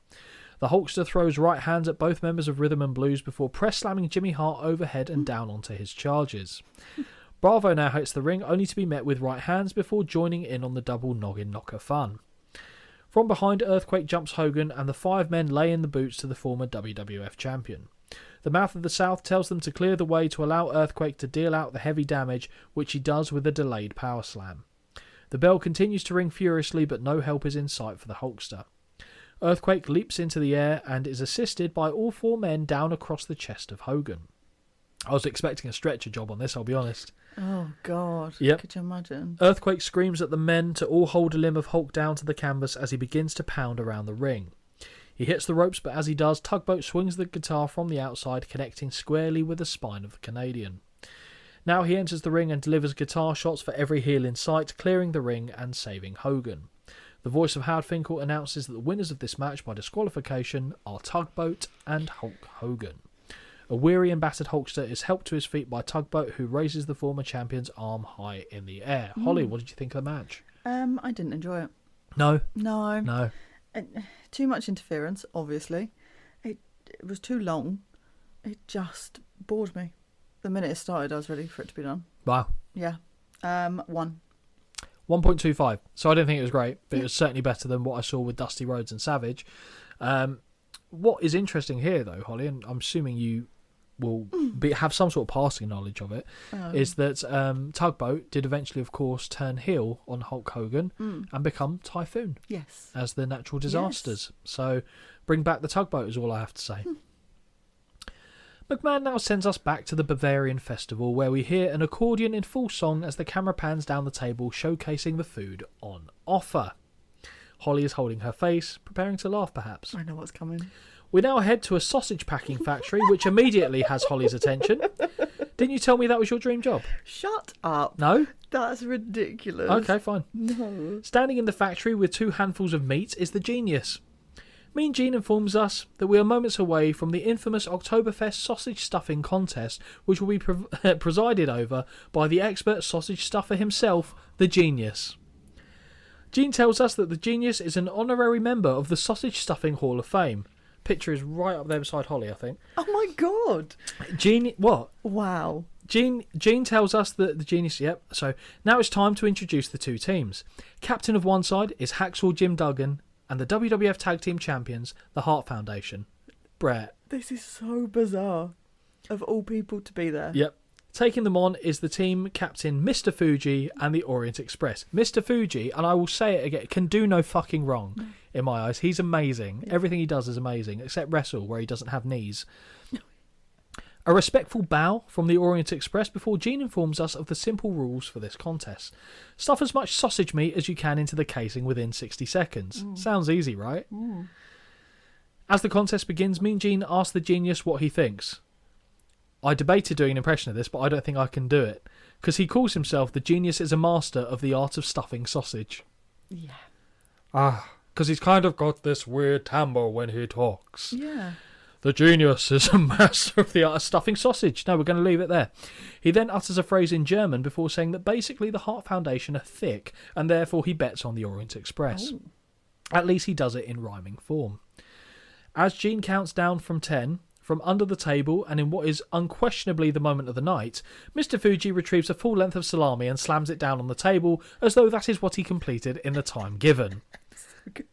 The Hulkster throws right hands at both members of Rhythm and Blues before press slamming Jimmy Hart overhead and down onto his charges. Bravo now hits the ring, only to be met with right hands before joining in on the double noggin knocker fun. From behind, Earthquake jumps Hogan, and the 5 men lay in the boots to the former WWF champion. The Mouth of the South tells them to clear the way to allow Earthquake to deal out the heavy damage, which he does with a delayed power slam. The bell continues to ring furiously, but no help is in sight for the Hulkster. Earthquake leaps into the air and is assisted by all 4 men down across the chest of Hogan. I was expecting a stretcher job on this, I'll be honest. Oh, God. Yep. Could you imagine? Earthquake screams at the men to all hold a limb of Hulk down to the canvas as he begins to pound around the ring. He hits the ropes, but as he does, Tugboat swings the guitar from the outside, connecting squarely with the spine of the Canadian. Now he enters the ring and delivers guitar shots for every heel in sight, clearing the ring and saving Hogan. The voice of Howard Finkel announces that the winners of this match by disqualification are Tugboat and Hulk Hogan. A weary and battered Hulkster is helped to his feet by Tugboat, who raises the former champion's arm high in the air. Holly, what did you think of the match? I didn't enjoy it. No? No. No. Too much interference, obviously. It was too long. It just bored me. The minute it started, I was ready for it to be done. Wow. Yeah. 1. 1.25. So I don't think it was great, but it was certainly better than what I saw with Dusty Rhodes and Savage. What is interesting here, though, Holly, and I'm assuming you will have some sort of passing knowledge of it, is that Tugboat did eventually, of course, turn heel on Hulk Hogan and become Typhoon. Yes. As the natural disasters. Yes. So bring back the Tugboat is all I have to say. McMahon now sends us back to the Bavarian festival, where we hear an accordion in full song as the camera pans down the table, showcasing the food on offer. Holly is holding her face, preparing to laugh perhaps. I know what's coming. We now head to a sausage packing factory, which immediately has Holly's attention. Didn't you tell me that was your dream job? Shut up. No? That's ridiculous. Okay, fine. No. Standing in the factory with 2 handfuls of meat is the Genius. Mean Gene informs us that we are moments away from the infamous Oktoberfest sausage stuffing contest, which will be presided over by the expert sausage stuffer himself, the Genius. Gene tells us that the Genius is an honorary member of the Sausage Stuffing Hall of Fame. Picture is right up there beside Holly, I think. Oh my God. Gene, what? Wow. Gene tells us that the Genius... Yep, so now it's time to introduce the 2 teams. Captain of one side is Hacksaw Jim Duggan, and the WWF Tag Team Champions, the Hart Foundation. Brett. This is so bizarre. Of all people to be there. Yep. Taking them on is the team captain Mr. Fuji and the Orient Express. Mr. Fuji, and I will say it again, can do no fucking wrong in my eyes. He's amazing. Everything he does is amazing, except wrestle, where he doesn't have knees. A respectful bow from the Orient Express before Gene informs us of the simple rules for this contest. Stuff as much sausage meat as you can into the casing within 60 seconds. Sounds easy, right? As the contest begins, Mean Gene asks the genius what he thinks. I debated doing an impression of this, but I don't think I can do it. Because he calls himself the genius is a master of the art of stuffing sausage. Yeah. Because he's kind of got this weird timbre when he talks. Yeah. The genius is a master of the art of stuffing sausage. No, we're going to leave it there. He then utters a phrase in German before saying that basically the Hart Foundation are thick, and therefore he bets on the Orient Express. Oh. At least he does it in rhyming form. As Gene counts down from 10, from under the table, and in what is unquestionably the moment of the night, Mr. Fuji retrieves a full length of salami and slams it down on the table, as though that is what he completed in the time given. So good.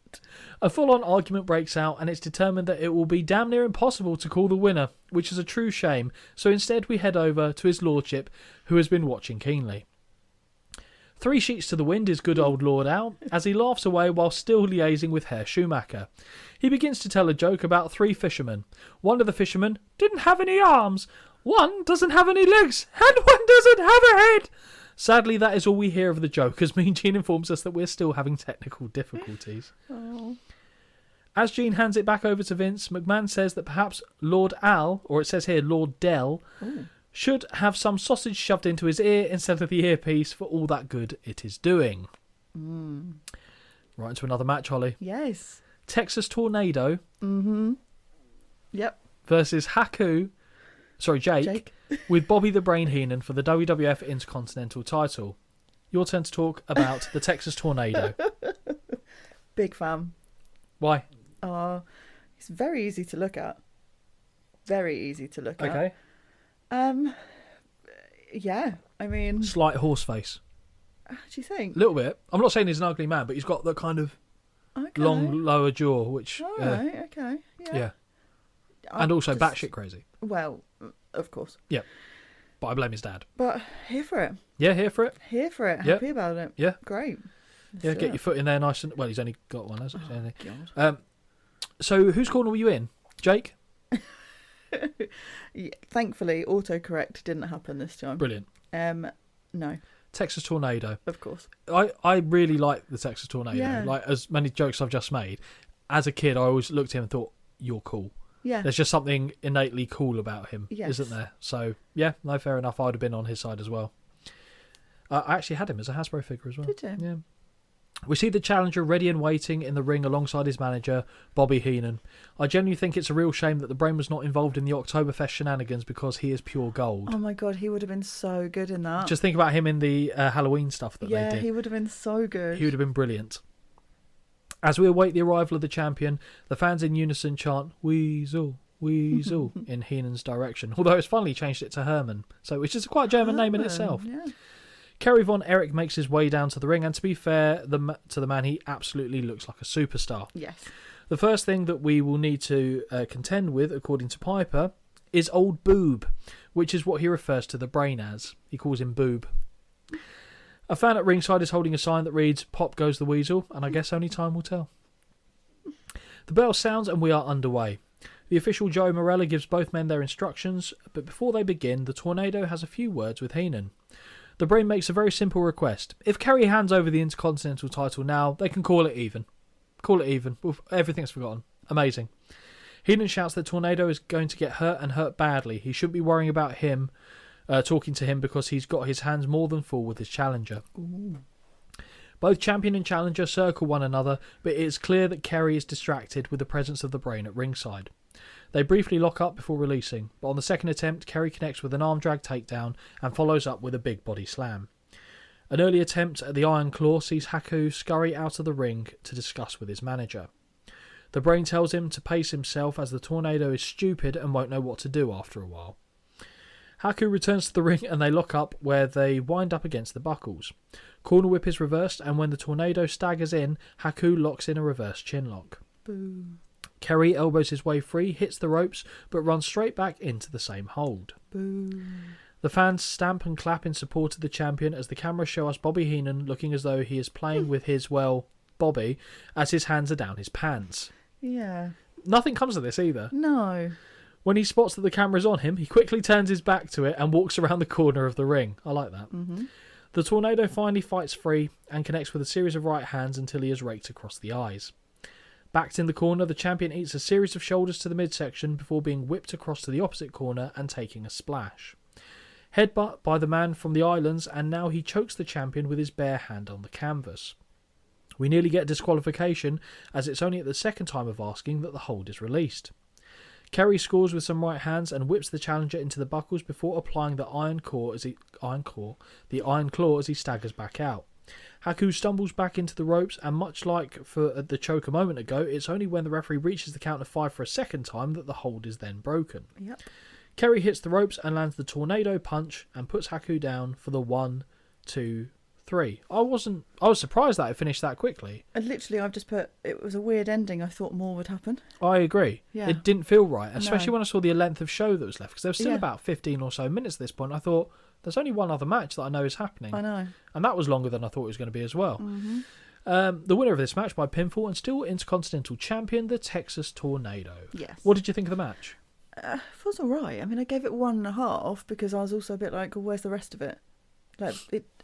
A full-on argument breaks out, and it's determined that it will be damn near impossible to call the winner, which is a true shame, so instead we head over to his lordship, who has been watching keenly. 3 sheets to the wind is good old Lord Al, as he laughs away while still liaising with Herr Schumacher. He begins to tell a joke about 3 fishermen. One of the fishermen didn't have any arms, one doesn't have any legs, and one doesn't have a head. Sadly, that is all we hear of the joke, as Mean Gene informs us that we're still having technical difficulties. Oh. As Gene hands it back over to Vince, McMahon says that perhaps Lord Al, or it says here Lord Dell, should have some sausage shoved into his ear instead of the earpiece for all that good it is doing. Right into another match, Holly. Yes. Texas Tornado Yep. versus Jake, with Bobby the Brain Heenan for the WWF Intercontinental title. Your turn to talk about the Texas Tornado. Big fan. Why? It's very easy to look at. Very easy to look at. Okay. Yeah, I mean... Slight horse face. What do you think? A little bit. I'm not saying he's an ugly man, but he's got that kind of long lower jaw, which... All right, okay. Yeah. And also batshit crazy. Well, of course. Yeah. But I blame his dad. But here for it. Yeah, here for it. Here for it. Yeah. Happy about it. Yeah. Great. Yeah, get your foot in there nice and... Well, he's only got one, hasn't he? God. So, whose corner were you in? Jake? Yeah, thankfully, autocorrect didn't happen this time. Brilliant. No, Texas Tornado. of course. I really like the Texas Tornado. Yeah. Like, as many jokes I've just made, as a kid, I always looked at him and thought, you're cool. Yeah. There's just something innately cool about him, Yes. isn't there? So, yeah, no, fair enough. I'd have been on his side as well. I actually had him as a Hasbro figure as well. Did you? Yeah. We see the challenger ready and waiting in the ring alongside his manager, Bobby Heenan. I genuinely think it's a real shame that the Brain was not involved in the Oktoberfest shenanigans because he is pure gold. Oh my god, he would have been so good in that. Just think about him in the Halloween stuff that they yeah, did. he would have been so good. He would have been brilliant. As we await the arrival of the champion, the fans in unison chant, Weasel, Weasel, in Heenan's direction. Although it's finally changed it to Herman, so which is quite a German name in itself. Yeah. Kerry Von Erich makes his way down to the ring, and to be fair to the man, he absolutely looks like a superstar. Yes. The first thing that we will need to contend with, according to Piper, is Old Boob, which is what he refers to the Brain as. He calls him Boob. A fan at ringside is holding a sign that reads, Pop goes the weasel, and I guess only time will tell. The bell sounds and we are underway. The official Joe Morella gives both men their instructions, but before they begin, the Tornado has a few words with Heenan. The Brain makes a very simple request. If Kerry hands over the Intercontinental title now, they can call it even. Call it even. Everything's forgotten. Amazing. Heenan shouts that Tornado is going to get hurt and hurt badly. He shouldn't be worrying about him, talking to him, because he's got his hands more than full with his challenger. Ooh. Both champion and challenger circle one another, but it is clear that Kerry is distracted with the presence of the Brain at ringside. They briefly lock up before releasing, but on the second attempt, Kerry connects with an arm drag takedown and follows up with a big body slam. An early attempt at the Iron Claw sees Haku scurry out of the ring to discuss with his manager. The Brain tells him to pace himself as the Tornado is stupid and won't know what to do after a while. Haku returns to the ring and they lock up, where they wind up against the buckles. Corner whip is reversed, and when the Tornado staggers in, Haku locks in a reverse chinlock. Boo. Kerry elbows his way free, hits the ropes, but runs straight back into the same hold. Boo. The fans stamp and clap in support of the champion as the cameras show us Bobby Heenan looking as though he is playing with his, well, Bobby, as his hands are down his pants. Yeah. Nothing comes of this either. No. When he spots that the camera's on him, he quickly turns his back to it and walks around the corner of the ring. I like that. Mm-hmm. The Tornado finally fights free and connects with a series of right hands until he is raked across the eyes. Backed in the corner, the champion eats a series of shoulders to the midsection before being whipped across to the opposite corner and taking a splash. Headbutt by the man from the islands, and now he chokes the champion with his bare hand on the canvas. We nearly get disqualification, as it's only at the second time of asking that the hold is released. Kerry scores with some right hands and whips the challenger into the buckles before applying the iron claw as he staggers back out. Haku stumbles back into the ropes, and much like for the choke a moment ago, it's only when the referee reaches the count of 5 for a second time that the hold is then broken. Yep. Kerry hits the ropes and lands the tornado punch and puts Haku down for the 1, 2, 3. I was surprised that it finished that quickly. And literally, I've just put, it was a weird ending. I thought more would happen. I agree. Yeah. It didn't feel right, especially No. when I saw the length of show that was left, because there was still Yeah. about 15 or so minutes at this point. I thought, there's only one other match that I know is happening. I know. And that was longer than I thought it was going to be as well. Mm-hmm. The winner of this match by pinfall and still Intercontinental Champion, the Texas Tornado. Yes. What did you think of the match? It was all right. I mean, I gave it 1.5 because I was also a bit like, well, where's the rest of it? Like,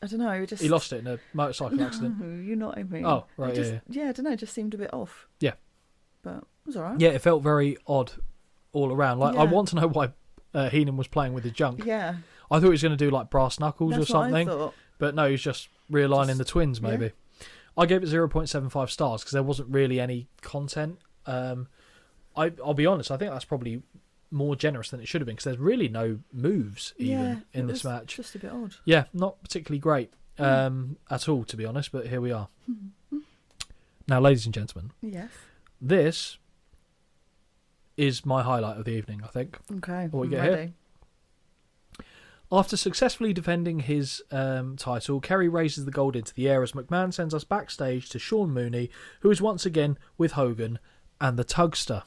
I don't know. It just... He lost it in a motorcycle accident. No, you know what I mean. Oh, right, It just, yeah. I don't know. It just seemed a bit off. Yeah. But it was all right. Yeah, it felt very odd all around. Like, I Yeah. want to know why Heenan was playing with his junk. Yeah. I thought he was going to do like brass knuckles That's or something. what I thought. But no, he's just realigning the twins, maybe. Yeah. I gave it 0.75 stars because there wasn't really any content. I'll be honest, I think that's probably more generous than it should have been because there's really no moves even in this match. Just a bit odd. Yeah, not particularly great at all, to be honest, but here we are. Now, ladies and gentlemen, Yes. this is my highlight of the evening, I think. Okay. What we I'm get here? ready. After successfully defending his title, Kerry raises the gold into the air as McMahon sends us backstage to Sean Mooney, who is once again with Hogan and the Tugster.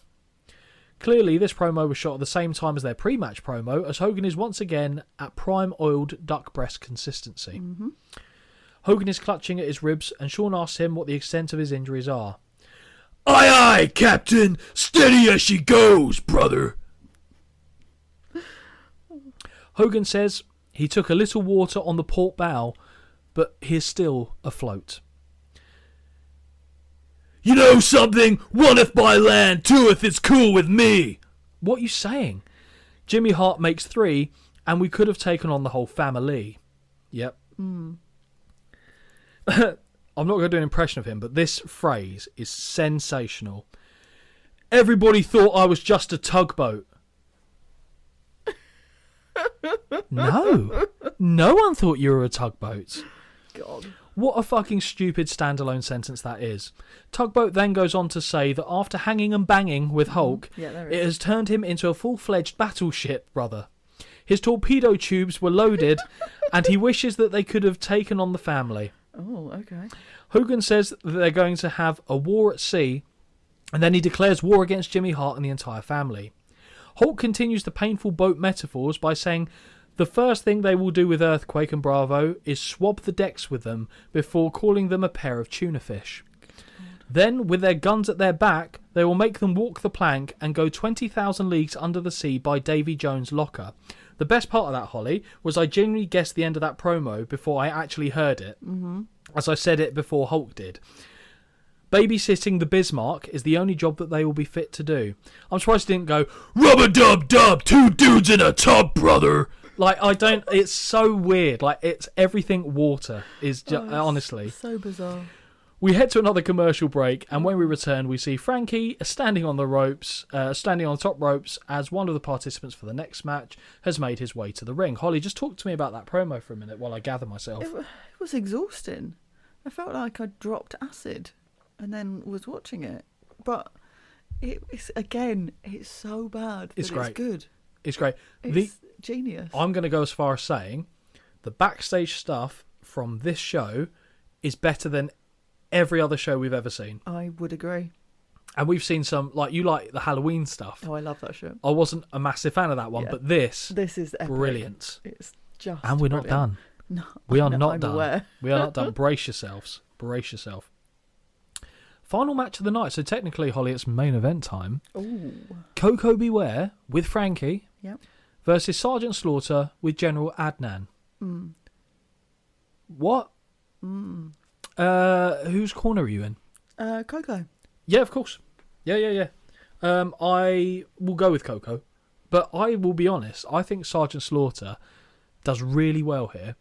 Clearly, this promo was shot at the same time as their pre-match promo, as Hogan is once again at prime oiled duck breast consistency. Mm-hmm. Hogan is clutching at his ribs, and Sean asks him what the extent of his injuries are. "Aye, aye, Captain! Steady as she goes, brother!" Hogan says he took a little water on the port bow, but he is still afloat. "You know something? Oneth by land, twoeth it's cool with me." What are you saying? Jimmy Hart makes 3, and we could have taken on the whole family. Yep. I'm not going to do an impression of him, but this phrase is sensational. "Everybody thought I was just a tugboat." No one thought you were a tugboat. God. What a fucking stupid standalone sentence that is. Tugboat then goes on to say that after hanging and banging with Hulk, Yeah, it has turned him into a full-fledged battleship, brother. His torpedo tubes were loaded, and he wishes that they could have taken on the family. Oh, okay. Hogan says that they're going to have a war at sea, and then he declares war against Jimmy Hart and the entire family. Hulk continues the painful boat metaphors by saying the first thing they will do with Earthquake and Bravo is swab the decks with them before calling them a pair of tuna fish. Then, with their guns at their back, they will make them walk the plank and go 20,000 leagues under the sea by Davy Jones' locker. The best part of that, Holly, was I genuinely guessed the end of that promo before I actually heard it, as I said it before Hulk did. Babysitting the Bismarck is the only job that they will be fit to do. I'm surprised he didn't go, "Rub-a-dub-dub, 2 dudes in a tub, brother." Like, I don't... It's so weird. Like, it's everything water is honestly. So bizarre. We head to another commercial break, and when we return, we see Frankie standing on the ropes, standing on the top ropes, as one of the participants for the next match has made his way to the ring. Holly, just talk to me about that promo for a minute while I gather myself. It was exhausting. I felt like I dropped acid and then was watching it. But it's so bad. It's but great. It's good. It's great. It's genius. I'm going to go as far as saying the backstage stuff from this show is better than every other show we've ever seen. I would agree. And we've seen some, like, you like the Halloween stuff. Oh, I love that show. I wasn't a massive fan of that one, Yeah. but this is epic. brilliant. It's just And we're not brilliant. done. No, We are I'm not done. aware. We are not done. Brace yourselves. Brace yourself. Final match of the night. So technically, Holly, it's main event time. Ooh. Coco Beware with Frankie Yep. versus Sergeant Slaughter with General Adnan. What? Whose corner are you in? Coco. Yeah, of course. Yeah. I will go with Coco. But I will be honest, I think Sergeant Slaughter does really well here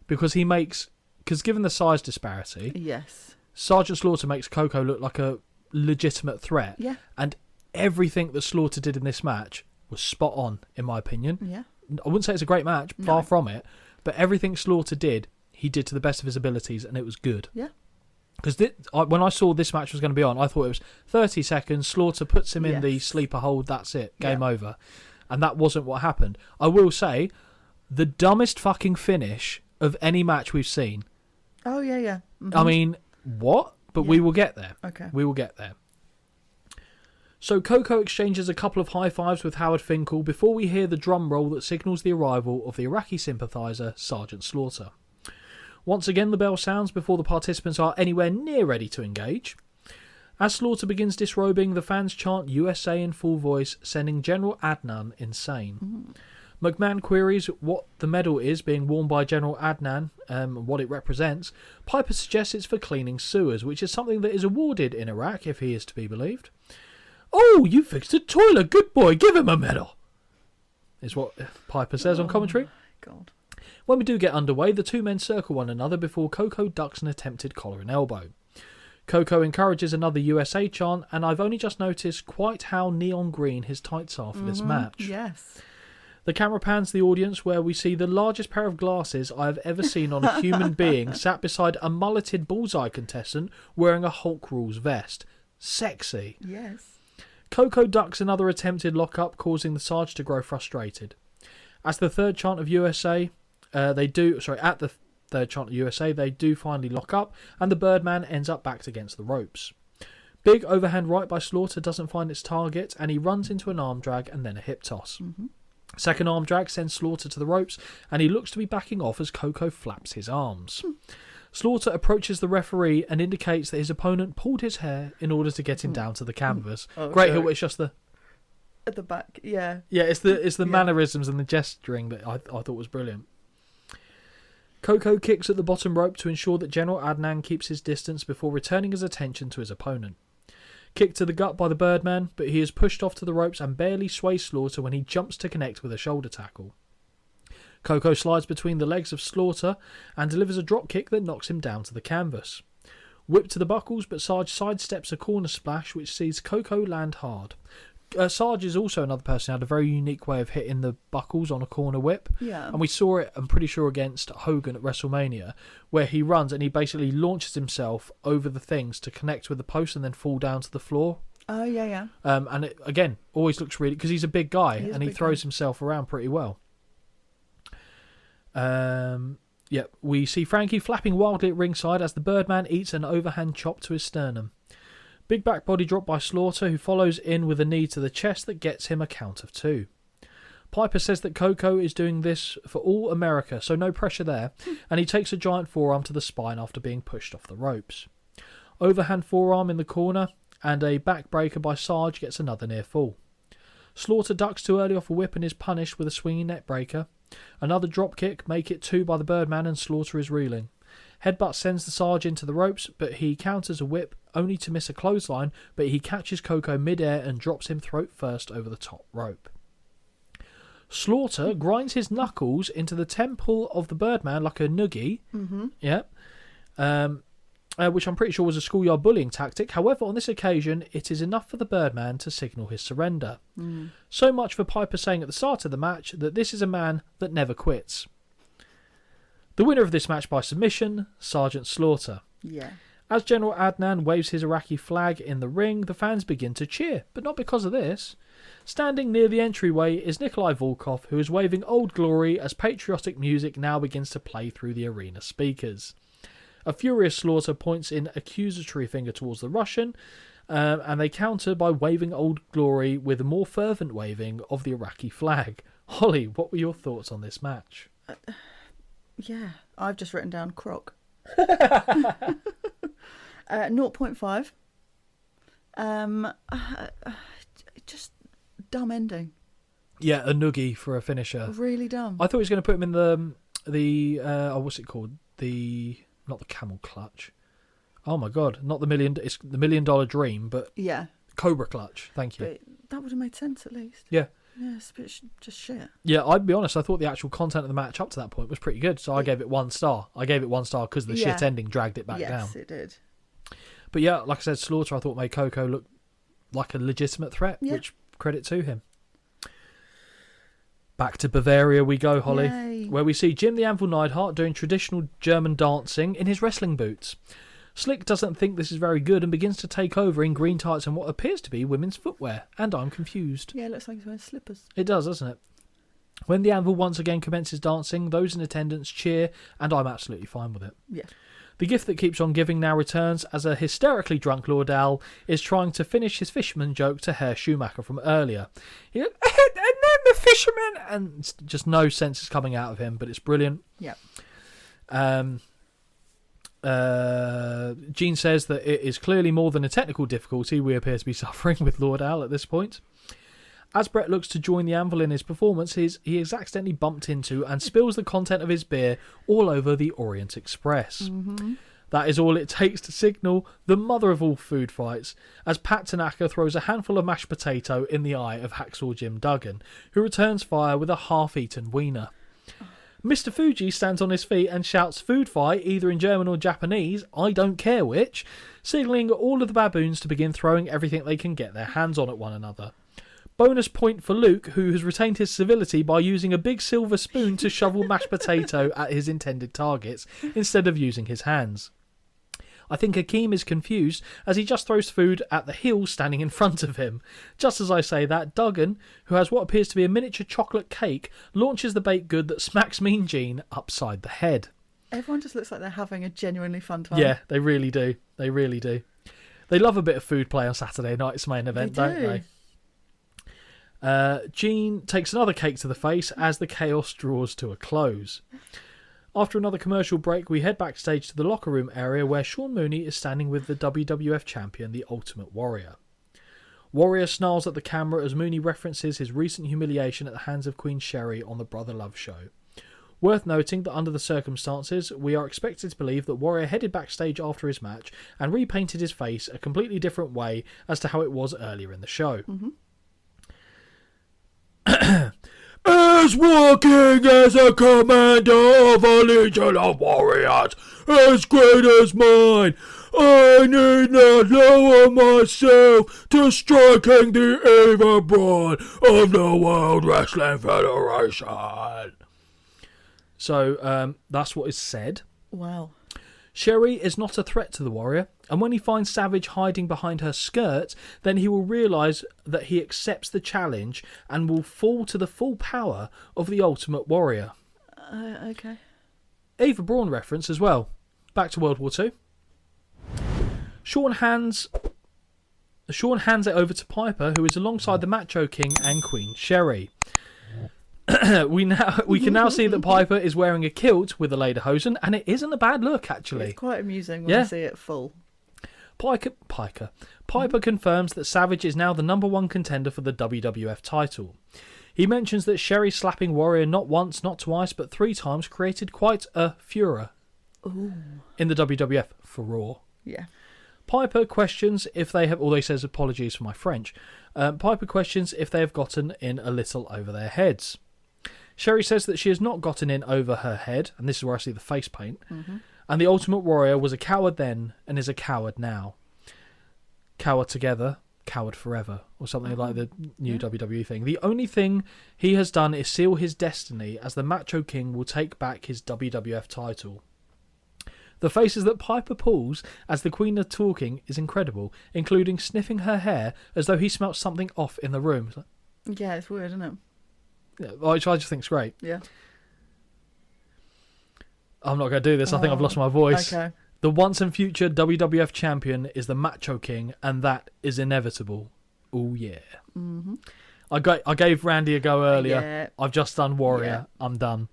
because because given the size disparity, Yes. Sergeant Slaughter makes Coco look like a legitimate threat. Yeah. And everything that Slaughter did in this match was spot on, in my opinion. Yeah. I wouldn't say it's a great match, No. far from it, but everything Slaughter did, he did to the best of his abilities, and it was good. Yeah. Because when I saw this match was going to be on, I thought it was 30 seconds, Slaughter puts him in the Yes. sleeper hold, that's it, game Yeah. over. And that wasn't what happened. I will say, the dumbest fucking finish of any match we've seen. Oh, yeah. Mhm. I mean, what? But we Yeah. will get there. Okay. We will get there. So Coco exchanges a couple of high fives with Howard Finkel before we hear the drum roll that signals the arrival of the Iraqi sympathiser, Sergeant Slaughter. Once again, the bell sounds before the participants are anywhere near ready to engage. As Slaughter begins disrobing, the fans chant USA in full voice, sending General Adnan insane. McMahon queries what the medal is being worn by General Adnan, what it represents. Piper suggests it's for cleaning sewers, which is something that is awarded in Iraq, if he is to be believed. "Oh, you fixed a toilet, good boy, give him a medal," is what Piper says on commentary. God. When we do get underway, the two men circle one another before Coco ducks an attempted collar and elbow. Coco encourages another USA chant, and I've only just noticed quite how neon green his tights are for this match. Yes. The camera pans to the audience where we see the largest pair of glasses I have ever seen on a human being sat beside a mulleted bullseye contestant wearing a Hulk Rules vest. Sexy. Yes. Coco ducks another attempted lock-up, causing the Sarge to grow frustrated. At the third chant of USA, they do finally lock up, and the Birdman ends up backed against the ropes. Big overhand right by Slaughter doesn't find its target, and he runs into an arm drag and then a hip toss. Second arm drag sends Slaughter to the ropes, and he looks to be backing off as Coco flaps his arms. Slaughter approaches the referee and indicates that his opponent pulled his hair in order to get him down to the canvas. Great heel, it's just the... At the back, yeah. Yeah, it's the mannerisms and the gesturing that I thought was brilliant. Coco kicks at the bottom rope to ensure that General Adnan keeps his distance before returning his attention to his opponent. Kick to the gut by the Birdman, but he is pushed off to the ropes and barely sways Slaughter when he jumps to connect with a shoulder tackle. Coco slides between the legs of Slaughter and delivers a drop kick that knocks him down to the canvas. Whip to the buckles, but Sarge sidesteps a corner splash which sees Coco land hard. Sarge is also another person who had a very unique way of hitting the buckles on a corner whip. Yeah. And we saw it, I'm pretty sure, against Hogan at WrestleMania, where he runs and he basically launches himself over the things to connect with the post and then fall down to the floor. Oh, yeah. And it, again, always looks really... Because he's a big guy and he throws himself around pretty well. We see Frankie flapping wildly at ringside as the Birdman eats an overhand chop to his sternum. Big back body drop by Slaughter, who follows in with a knee to the chest that gets him a count of 2. Piper says that Coco is doing this for all America, so no pressure there, and he takes a giant forearm to the spine after being pushed off the ropes. Overhand forearm in the corner, and a backbreaker by Sarge gets another near fall. Slaughter ducks too early off a whip and is punished with a swinging neck breaker. Another drop kick, make it 2 by the Birdman, and Slaughter is reeling. Headbutt sends the Sarge into the ropes, but he counters a whip, only to miss a clothesline, but he catches Coco mid-air and drops him throat first over the top rope. Slaughter grinds his knuckles into the temple of the Birdman like a noogie. Which I'm pretty sure was a schoolyard bullying tactic. However, on this occasion, it is enough for the Birdman to signal his surrender. So much for Piper saying at the start of the match that this is a man that never quits. The winner of this match by submission, Sergeant Slaughter. Yeah. As General Adnan waves his Iraqi flag in the ring, the fans begin to cheer, but not because of this. Standing near the entryway is Nikolai Volkov, who is waving Old Glory as patriotic music now begins to play through the arena speakers. A furious Slaughter points an accusatory finger towards the Russian, and they counter by waving Old Glory with a more fervent waving of the Iraqi flag. Holly, what were your thoughts on this match? Yeah, I've just written down croc. 0.5. Just dumb ending. Yeah, a noogie for a finisher. Really dumb. I thought he was going to put him in the what's it called? Not the camel clutch. Oh my god, not the it's the $1 Million Dream, but Yeah. Cobra Clutch. Thank you. But that would have made sense at least. Yeah. Yeah, it's a bit just shit. Yeah, I'd be honest, I thought the actual content of the match up to that point was pretty good, so I gave it 1 star. I gave it 1 star because the shit ending dragged it back down. Yes, it did. But yeah, like I said, Slaughter I thought made Coco look like a legitimate threat, Yeah. which credit to him. Back to Bavaria we go, Holly, Yay. where we see Jim the Anvil Neidhart doing traditional German dancing in his wrestling boots. Slick doesn't think this is very good and begins to take over in green tights and what appears to be women's footwear, and I'm confused. Yeah, it looks like he's wearing slippers. It does, doesn't it? When the Anvil once again commences dancing, those in attendance cheer, and I'm absolutely fine with it. Yeah. The gift that keeps on giving now returns as a hysterically drunk Lordell is trying to finish his fisherman joke to Herr Schumacher from earlier. He goes, and then the fisherman, and just no sense is coming out of him, but it's brilliant. Yeah. Gene says that it is clearly more than a technical difficulty we appear to be suffering with Lordell at this point. As Brett looks to join the Anvil in his performance, he is accidentally bumped into and spills the content of his beer all over the Orient Express. Mm-hmm. That is all it takes to signal the mother of all food fights, as Pat Tanaka throws a handful of mashed potato in the eye of Hacksaw Jim Duggan, who returns fire with a half-eaten wiener. Mr. Fuji stands on his feet and shouts food fight, either in German or Japanese, I don't care which, signalling all of the baboons to begin throwing everything they can get their hands on at one another. Bonus point for Luke, who has retained his civility by using a big silver spoon to shovel mashed potato at his intended targets, instead of using his hands. I think Akeem is confused as he just throws food at the heel standing in front of him. Just as I say that, Duggan, who has what appears to be a miniature chocolate cake, launches the baked good that smacks Mean Gene upside the head. Everyone just looks like they're having a genuinely fun time. Yeah, they really do. They really do. They love a bit of food play on Saturday night's main event, They do. don't they? Gene takes another cake to the face as the chaos draws to a close. After another commercial break, we head backstage to the locker room area where Sean Mooney is standing with the WWF champion, the Ultimate Warrior. Warrior snarls at the camera as Mooney references his recent humiliation at the hands of Queen Sherry on the Brother Love show. Worth noting that under the circumstances, we are expected to believe that Warrior headed backstage after his match and repainted his face a completely different way as to how it was earlier in the show. Mm-hmm. As working as a commander of a legion of warriors as great as mine, I need not lower myself to striking the evil brawn of the World Wrestling Federation. So that's what is said. Wow. Sherry is not a threat to the Warrior, and when he finds Savage hiding behind her skirt, then he will realise that he accepts the challenge and will fall to the full power of the Ultimate Warrior. Okay. Eva Braun reference as well. Back to World War II. Sean hands it over to Piper, who is alongside the Macho King and Queen Sherry. We can now see that Piper is wearing a kilt with a lederhosen, and it isn't a bad look, actually. It's quite amusing when I see it full. Piper confirms that Savage is now the #1 contender for the WWF title. He mentions that Sherry slapping Warrior not once, not twice, but 3 times created quite a furor in the WWF for Raw. Yeah. Piper questions if they have, although he says apologies for my French, Piper questions if they have gotten in a little over their heads. Sherry says that she has not gotten in over her head, and this is where I see the face paint, and the Ultimate Warrior was a coward then and is a coward now. Coward together, coward forever, or something like the new WWE thing. The only thing he has done is seal his destiny, as the Macho King will take back his WWF title. The faces that Piper pulls as the Queen is talking is incredible, including sniffing her hair as though he smelt something off in the room. Yeah, it's weird, isn't it? Yeah, which I just think is great. Yeah. I'm not going to do this. I think I've lost my voice. Okay. The once and future WWF champion is the Macho King, and that is inevitable. Oh, yeah. Mm-hmm. I gave Randy a go earlier. Yeah. I've just done Warrior. I'm done.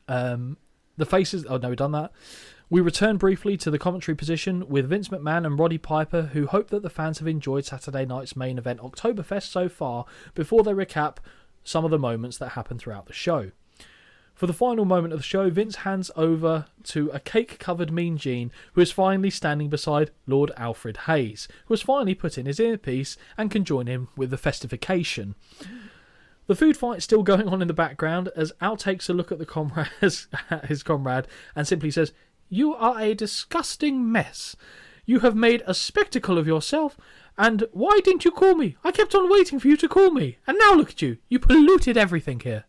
The faces... Oh, no, we've done that. We return briefly to the commentary position with Vince McMahon and Roddy Piper, who hope that the fans have enjoyed Saturday night's main event Oktoberfest so far, before they recap some of the moments that happened throughout the show. For the final moment of the show, Vince hands over to a cake-covered Mean Gene, who is finally standing beside Lord Alfred Hayes, who has finally put in his earpiece and can join him with the festification. The food fight is still going on in the background as Al takes a look at his comrade and simply says, "You are a disgusting mess. You have made a spectacle of yourself, and why didn't you call me? I kept on waiting for you to call me, and now look at you. You polluted everything here."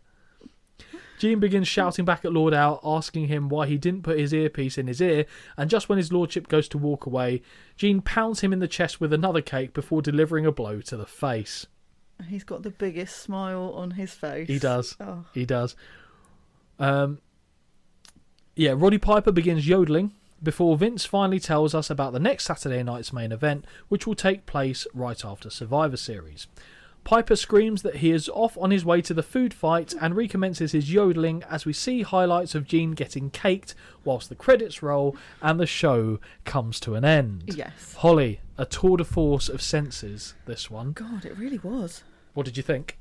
Gene begins shouting back at Lord Al, asking him why he didn't put his earpiece in his ear, and just when his lordship goes to walk away, Gene pounds him in the chest with another cake before delivering a blow to the face. He's got the biggest smile on his face. He does. Oh. He does. Roddy Piper begins yodeling before Vince finally tells us about the next Saturday night's main event, which will take place right after Survivor Series. Piper screams that he is off on his way to the food fight and recommences his yodeling as we see highlights of Gene getting caked whilst the credits roll and the show comes to an end. Yes. Holly, a tour de force of senses, this one. God, it really was. What did you think?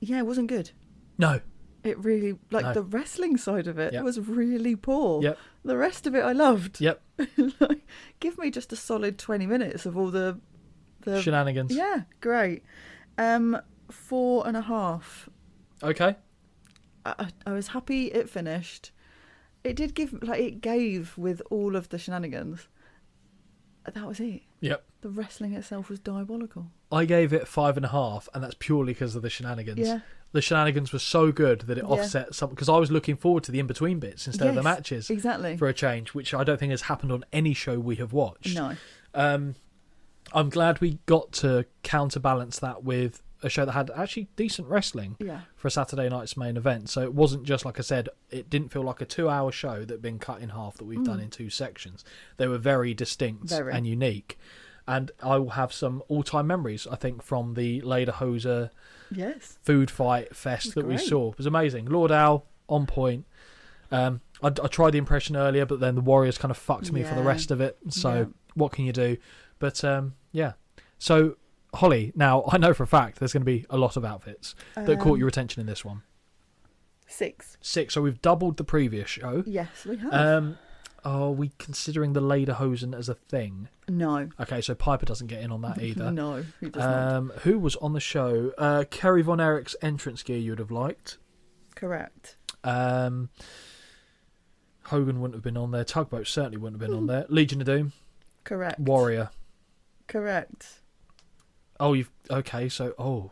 Yeah, it wasn't good. No. It really, No. the wrestling side of it Yep. was really poor. Yep. The rest of it I loved. Yep. Give me just a solid 20 minutes of all the Shenanigans. Yeah, great. 4.5. Okay. I was happy it finished. It did give, it gave with all of the shenanigans. That was it. Yep. The wrestling itself was diabolical. I gave it 5.5, and that's purely because of the shenanigans. Yeah. The shenanigans were so good that it Yeah. offset some, because I was looking forward to the in-between bits instead of the Yes, matches. exactly. For a change, which I don't think has happened on any show we have watched. No. I'm glad we got to counterbalance that with a show that had actually decent wrestling Yeah. for a Saturday night's main event. So it wasn't just, like I said, it didn't feel like a 2-hour show that had been cut in half that we've done in 2 sections. They were very distinct and unique. And I will have some all-time memories, I think, from the Lederhoser Yes. food fight fest that we great. saw. It was amazing. Lord Al, on point. I tried the impression earlier, but then the Warriors kind of fucked me for the Yeah. rest of it. So Yeah. what can you do? But yeah. So Holly, now I know for a fact there's going to be a lot of outfits that caught your attention in this one. 6. 6. So we've doubled the previous show. Yes, we have. Are we considering the Lederhosen as a thing? No. Okay, so Piper doesn't get in on that either. No, he does not. Who was on the show? Kerry Von Erich's entrance gear you would have liked. Correct. Hogan wouldn't have been on there. Tugboat certainly wouldn't have been on there. Legion of Doom. Correct. Warrior. Correct. Oh, okay. So,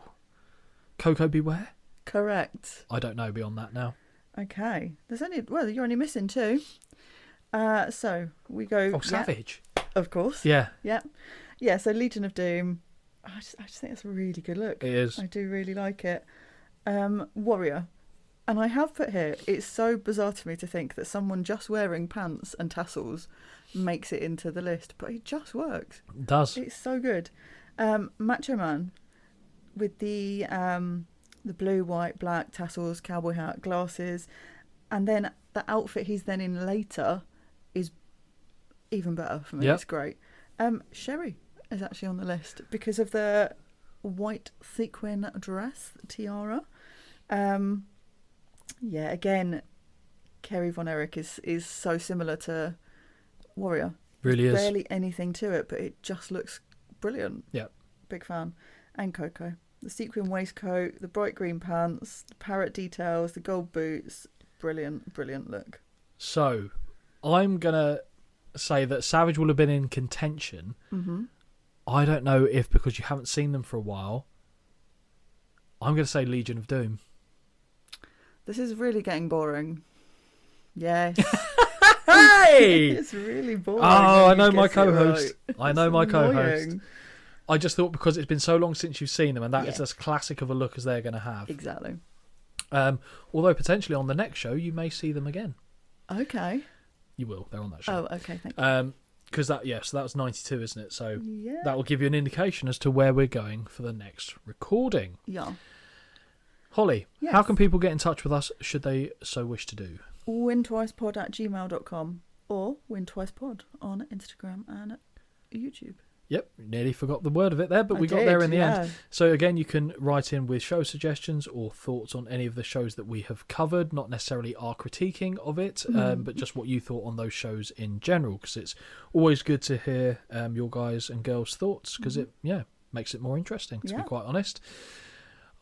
Coco Beware. Correct. I don't know beyond that now. Okay. You're only missing 2. So we go. Oh, Savage. Of course. Yeah, Yeah. Yeah. So Legion of Doom. I just think it's a really good look. it is. I do really like it. Warrior. And I have put here, it's so bizarre to me to think that someone just wearing pants and tassels makes it into the list, but it just works. It does. It's so good. Macho Man with the blue, white, black tassels, cowboy hat, glasses, and then the outfit he's then in later is even better for me. Yep. It's great. Sherry is actually on the list because of the white sequin dress, tiara. Yeah, again, Kerry Von Erich is so similar to Warrior. Really is. Barely anything to it, but it just looks brilliant. Yeah. Big fan. And Coco. The sequin waistcoat, the bright green pants, the parrot details, the gold boots. Brilliant, brilliant look. So, I'm going to say that Savage will have been in contention. Mm-hmm. I don't know if because you haven't seen them for a while, I'm going to say Legion of Doom. This is really getting boring. Yes. Hey! It's really boring. Oh, I when know you my guess it co-host. right. I know It's my co-host. annoying. I just thought because it's been so long since you've seen them, and that is Yeah. as classic of a look as they're going to have. Exactly. Although potentially on the next show you may see them again. Okay. You will. They're on that show. Oh, okay. Thank you. Because so that was 92, isn't it? So Yeah. that will give you an indication as to where we're going for the next recording. Yeah. Holly, Yes. how can people get in touch with us should they so wish to do? wintwicepod@gmail.com or wintwicepod on Instagram and YouTube. Yep, nearly forgot the word of it there, but we got did, there in the yeah. end. So again, you can write in with show suggestions or thoughts on any of the shows that we have covered, not necessarily our critiquing of it, but just what you thought on those shows in general, because it's always good to hear your guys' and girls' thoughts, because it makes it more interesting, to be quite honest.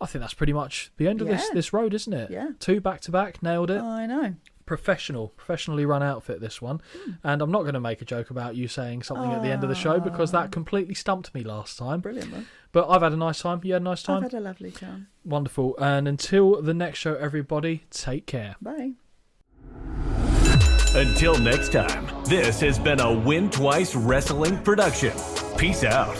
I think that's pretty much the end of this road, isn't it? Yeah. 2 back-to-back, nailed it. I know. Professionally run outfit, this one. And I'm not going to make a joke about you saying something at the end of the show, because that completely stumped me last time. Brilliant, man. But I've had a nice time. You had a nice time? I've had a lovely time. Wonderful. And until the next show, everybody, take care. Bye. Until next time, this has been a Win Twice Wrestling production. Peace out.